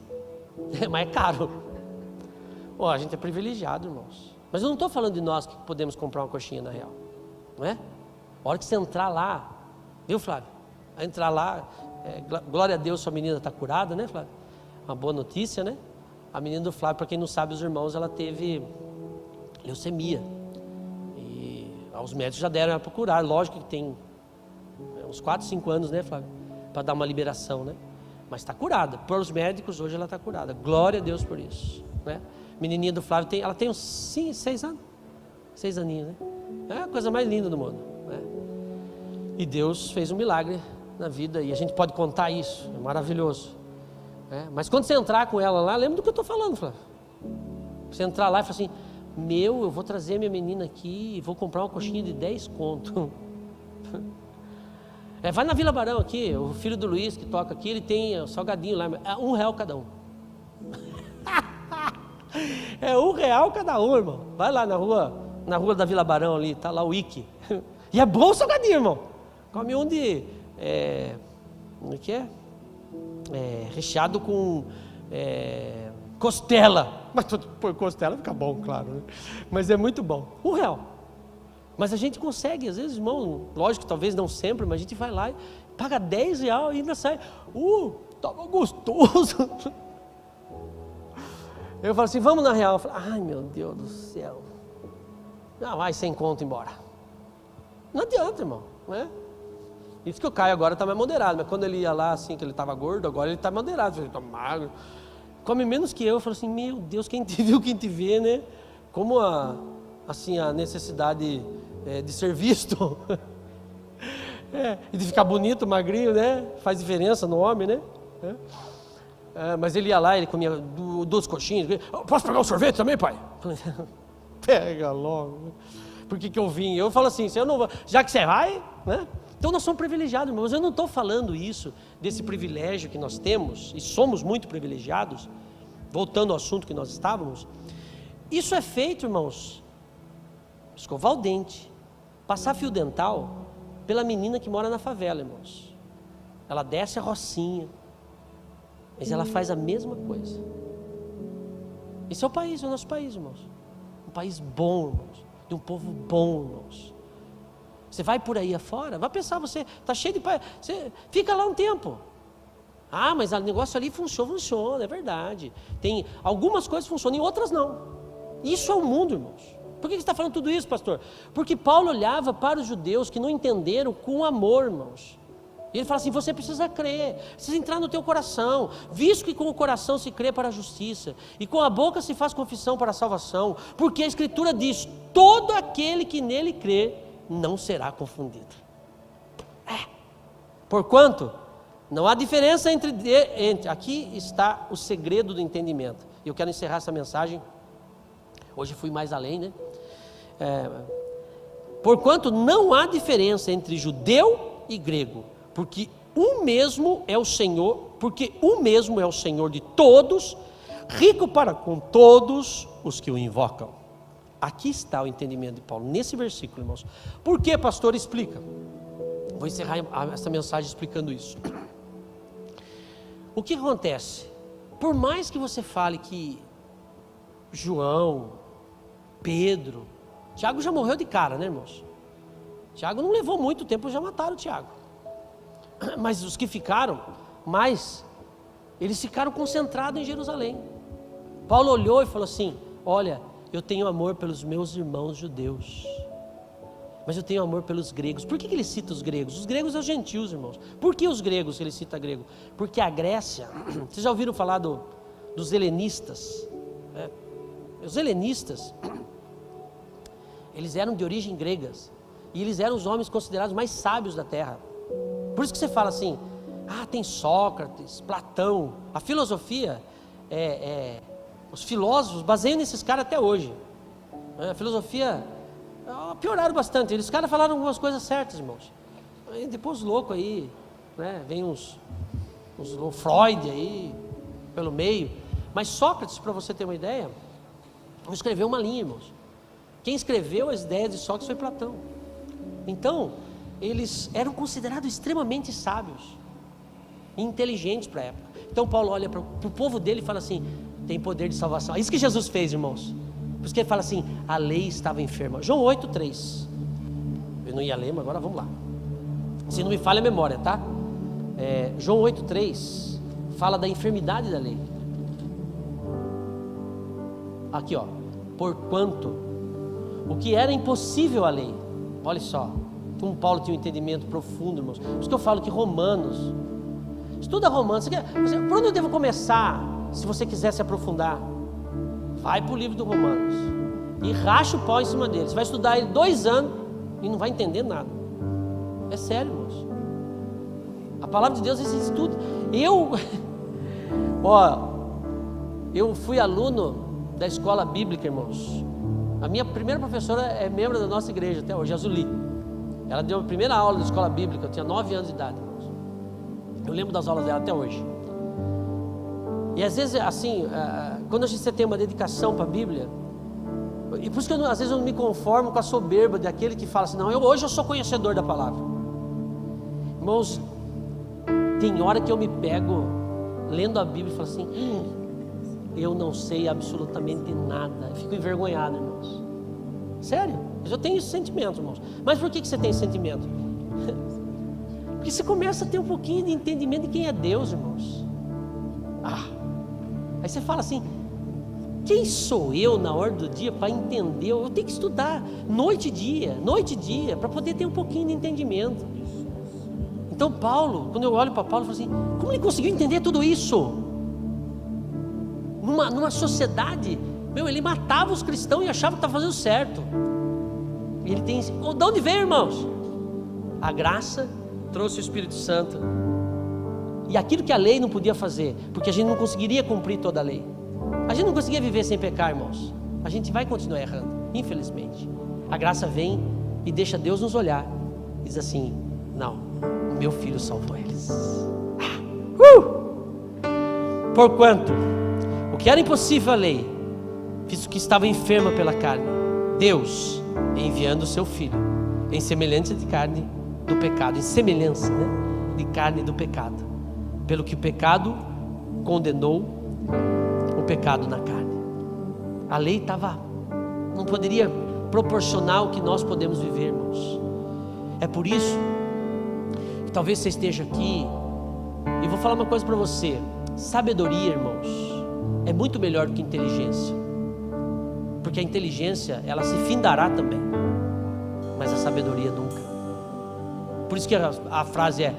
Mas é caro. A gente é privilegiado, irmãos. Mas eu não estou falando de nós que podemos comprar uma coxinha na real. Não é? A hora que você entrar lá, viu, Flávio? Entrar lá, glória a Deus, sua menina está curada, né, Flávio? Uma boa notícia, né? A menina do Flávio, para quem não sabe, os irmãos, ela teve leucemia. E os médicos já deram ela para curar. Lógico que tem uns 4, 5 anos, né, Flávio? Para dar uma liberação, né? Mas está curada. Para os médicos, hoje ela está curada. Glória a Deus por isso, né? Menininha do Flávio, ela tem uns 6 anos. 6 aninhos, né? É a coisa mais linda do mundo, né? E Deus fez um milagre na vida. E a gente pode contar isso. É maravilhoso, né? Mas quando você entrar com ela lá, lembra do que eu estou falando, Flávio? Você entrar lá e falar assim, eu vou trazer minha menina aqui e vou comprar uma coxinha de 10 conto. Vai na Vila Barão aqui, o filho do Luiz que toca aqui, ele tem o salgadinho lá, é R$1 cada um. É R$1 cada um, irmão. Vai lá na rua da Vila Barão ali, tá lá o Ike. E é bom o salgadinho, irmão. Come um de, como é que é? Recheado com costela. Mas por costela fica bom, claro, né? Mas é muito bom. R$1. Mas a gente consegue, às vezes, irmão, lógico, talvez não sempre, mas a gente vai lá e paga R$10 e ainda sai, tava gostoso. Eu falo assim, vamos na real. Eu falo, ai meu Deus do céu. Vai 100 conto embora. Não adianta, irmão, né? Isso que o Caio agora está mais moderado, mas quando ele ia lá, assim, que ele estava gordo, agora ele está moderado, ele está magro. Come menos que eu falo assim, meu Deus, quem te viu, quem te vê, né? Como a necessidade de ser visto e de ficar bonito, magrinho, né? Faz diferença no homem, né? Mas ele ia lá, ele comia 2 coxinhas. Posso pegar um sorvete também, pai? Pega logo. Por que eu vim? Eu falo assim, eu não vou, já que você vai, né? Então nós somos privilegiados, mas eu não estou falando isso, desse privilégio que nós temos, e somos muito privilegiados, voltando ao assunto que nós estávamos. Isso é feito, irmãos, escovar o dente, passar fio dental, pela menina que mora na favela, irmãos. Ela desce a rocinha, mas ela faz a mesma coisa. Esse é o país, é o nosso país, irmãos. Um país bom, irmãos, de um povo bom, irmãos. Você vai por aí afora, vai pensar, você está cheio de pai, você fica lá um tempo. Mas o negócio ali funciona, é verdade. Tem algumas coisas que funcionam e outras não. Isso é o mundo, irmãos. Por que você está falando tudo isso, pastor? Porque Paulo olhava para os judeus que não entenderam com amor, irmãos. E ele fala assim, você precisa crer, precisa entrar no teu coração, visto que com o coração se crê para a justiça, e com a boca se faz confissão para a salvação, porque a Escritura diz, todo aquele que nele crê, não será confundido. Porquanto, não há diferença entre, aqui está o segredo do entendimento. Eu quero encerrar essa mensagem, hoje fui mais além, né? Porquanto não há diferença entre judeu e grego, porque o mesmo é o Senhor de todos, rico para com todos os que o invocam. Aqui está o entendimento de Paulo, nesse versículo, irmãos. Por que, pastor? Explica. Vou encerrar essa mensagem explicando isso. O que acontece? Por mais que você fale que João, Pedro, Tiago já morreu de cara, né, irmãos? Tiago não levou muito tempo, já mataram o Tiago. Mas os que ficaram, eles ficaram concentrados em Jerusalém. Paulo olhou e falou assim: olha, eu tenho amor pelos meus irmãos judeus, mas eu tenho amor pelos gregos. Por que ele cita os gregos? Os gregos são gentios, irmãos. Por que os gregos ele cita grego? Porque a Grécia, vocês já ouviram falar dos helenistas? Os helenistas, eles eram de origem gregas, e eles eram os homens considerados mais sábios da terra. Por isso que você fala assim, tem Sócrates, Platão, a filosofia, os filósofos baseiam nesses caras até hoje. A filosofia, pioraram bastante, eles caras falaram algumas coisas certas, irmãos. Aí depois os loucos aí, né, vem uns Freud aí, pelo meio. Mas Sócrates, para você ter uma ideia, escreveu uma linha, irmãos. Quem escreveu as ideias de Sócrates foi Platão. Então, eles eram considerados extremamente sábios e inteligentes para a época. Então Paulo olha para o povo dele e fala assim: tem poder de salvação. É isso que Jesus fez, irmãos. Por isso que ele fala assim: a lei estava enferma. João 8,3. Eu não ia ler, mas agora vamos lá. Se não me falha a memória, tá? João 8,3 fala da enfermidade da lei. Aqui, ó. Porquanto o que era impossível à lei. Olha só, como Paulo tinha um entendimento profundo, irmãos. Por isso que eu falo que Romanos, estuda Romanos. Por onde eu devo começar, se você quiser se aprofundar? Vai para o livro do Romanos e racha o pau em cima dele. Você vai estudar ele 2 anos e não vai entender nada. É sério, irmãos. A palavra de Deus existe tudo. Eu fui aluno da escola bíblica, irmãos. A minha primeira professora é membro da nossa igreja até hoje, a Zuli. Ela deu a primeira aula da escola bíblica, eu tinha 9 anos de idade, irmãos. Eu lembro das aulas dela até hoje. E às vezes, assim, quando você tem uma dedicação para a Bíblia, e por isso que às vezes eu não me conformo com a soberba daquele que fala assim: não, hoje eu sou conhecedor da palavra. Irmãos, tem hora que eu me pego lendo a Bíblia e falo assim: eu não sei absolutamente nada. Eu fico envergonhado, irmãos. Sério, eu tenho esse sentimento, irmãos. Mas por que você tem esse sentimento? Porque você começa a ter um pouquinho de entendimento de quem é Deus, irmãos. Aí você fala assim: quem sou eu na hora do dia para entender? Eu tenho que estudar noite e dia, para poder ter um pouquinho de entendimento. Então Paulo, quando eu olho para Paulo, eu falo assim: como ele conseguiu entender tudo isso? Numa sociedade, ele matava os cristãos e achava que estava fazendo certo. E ele tem, de onde veio, irmãos? A graça trouxe o Espírito Santo. E aquilo que a lei não podia fazer, porque a gente não conseguiria cumprir toda a lei. A gente não conseguia viver sem pecar, irmãos. A gente vai continuar errando, infelizmente. A graça vem e deixa Deus nos olhar. Diz assim: não, o meu filho salvou eles. Porquanto o que era impossível à lei, visto que estava enferma pela carne, Deus, enviando o seu filho, em semelhança de carne do pecado, em semelhança, de carne do pecado, pelo que o pecado condenou o pecado na carne. A lei não poderia proporcionar o que nós podemos viver, irmãos. É por isso que talvez você esteja aqui, e vou falar uma coisa para você: sabedoria, irmãos, é muito melhor do que inteligência, porque a inteligência, ela se findará também, mas a sabedoria nunca. Por isso que a frase é: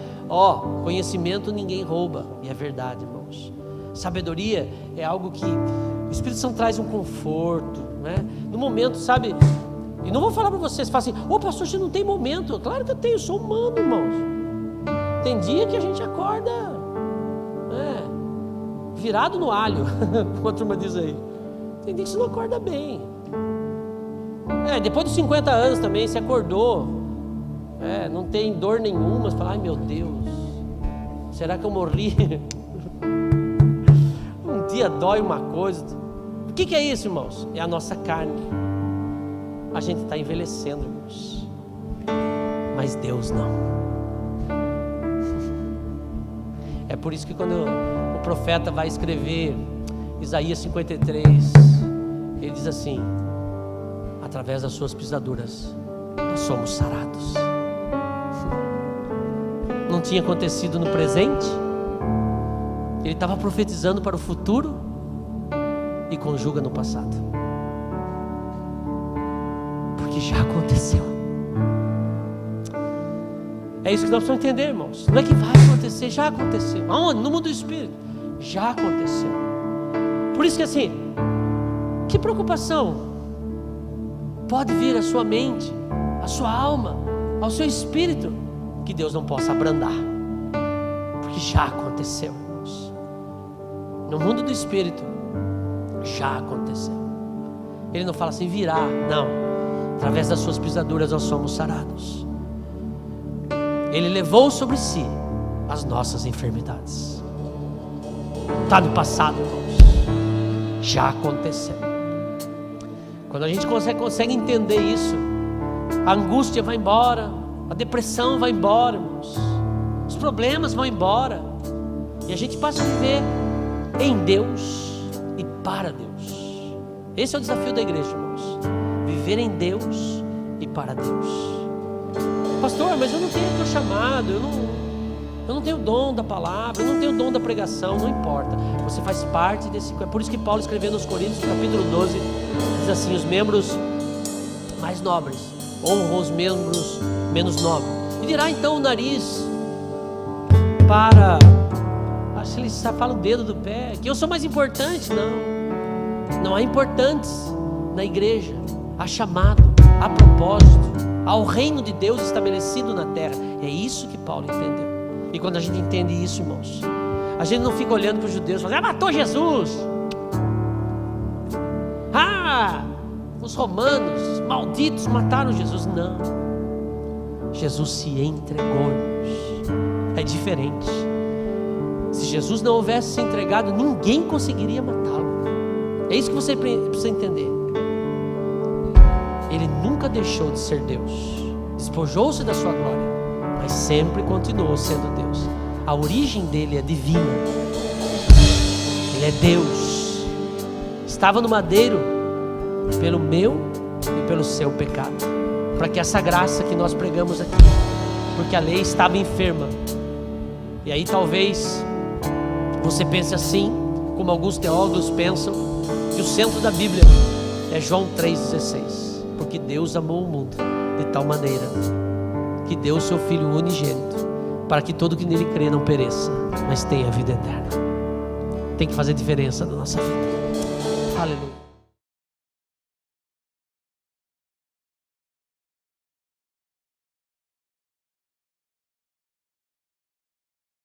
conhecimento ninguém rouba. E é verdade, irmãos. Sabedoria é algo que o Espírito Santo traz um conforto, no momento, sabe? E não vou falar para vocês, fala assim: pastor, você não tem momento. Claro que eu tenho, eu sou humano, irmãos. Tem dia que a gente acorda virado no alho, como a turma diz aí. Tem dia que você não acorda bem. Depois dos 50 anos também, você acordou, não tem dor nenhuma, você fala: ai meu Deus, será que eu morri? Um dia dói uma coisa. O que é isso, irmãos? É a nossa carne. A gente está envelhecendo, irmãos, mas Deus não. É por isso que quando o profeta vai escrever Isaías 53, ele diz assim: através das suas pisaduras nós somos sarados. Não tinha acontecido no presente, ele estava profetizando para o futuro e conjuga no passado, porque já aconteceu. É isso que nós precisamos entender, irmãos. Não é que vai acontecer, já aconteceu. Aonde? No mundo do Espírito. Já aconteceu. Por isso que assim, que preocupação pode vir à sua mente, à sua alma, ao seu espírito, que Deus não possa abrandar, porque já aconteceu, irmãos. No mundo do Espírito, já aconteceu. Ele não fala assim, virá, não. Através das suas pisaduras nós somos sarados. Ele levou sobre si as nossas enfermidades. Está no passado, irmãos. Já aconteceu. Quando a gente consegue entender isso, a angústia vai embora, a depressão vai embora, irmãos. Os problemas vão embora. E a gente passa a viver em Deus e para Deus. Esse é o desafio da igreja, irmãos. Viver em Deus e para Deus. Pastor, mas eu não tenho o teu chamado, eu não tenho o dom da palavra, eu não tenho o dom da pregação. Não importa, você faz parte desse. É por isso que Paulo escrevendo aos Coríntios, capítulo 12, diz assim: os membros mais nobres honram os membros menos nobres. E dirá então o nariz para... acho que ele fala o dedo do pé, que eu sou mais importante. Não há importantes na igreja. Há chamado, há propósito, há o reino de Deus estabelecido na terra. É isso que Paulo entendeu. E quando a gente entende isso, irmãos, a gente não fica olhando para os judeus e falando: matou Jesus. Os romanos malditos mataram Jesus. Não, Jesus se entregou, irmãos. É diferente. Se Jesus não houvesse se entregado, ninguém conseguiria matá-lo. É isso que você precisa entender. Ele nunca deixou de ser Deus, despojou-se da sua glória, mas sempre continuou sendo Deus. A origem dele é divina. Ele é Deus. Estava no madeiro pelo meu e pelo seu pecado, para que essa graça que nós pregamos aqui, porque a lei estava enferma. E aí talvez você pense assim, como alguns teólogos pensam, que o centro da Bíblia é João 3,16. Porque Deus amou o mundo de tal maneira que deu o seu Filho unigênito, para que todo que nele crê não pereça, mas tenha vida eterna. Tem que fazer diferença na nossa vida. Aleluia.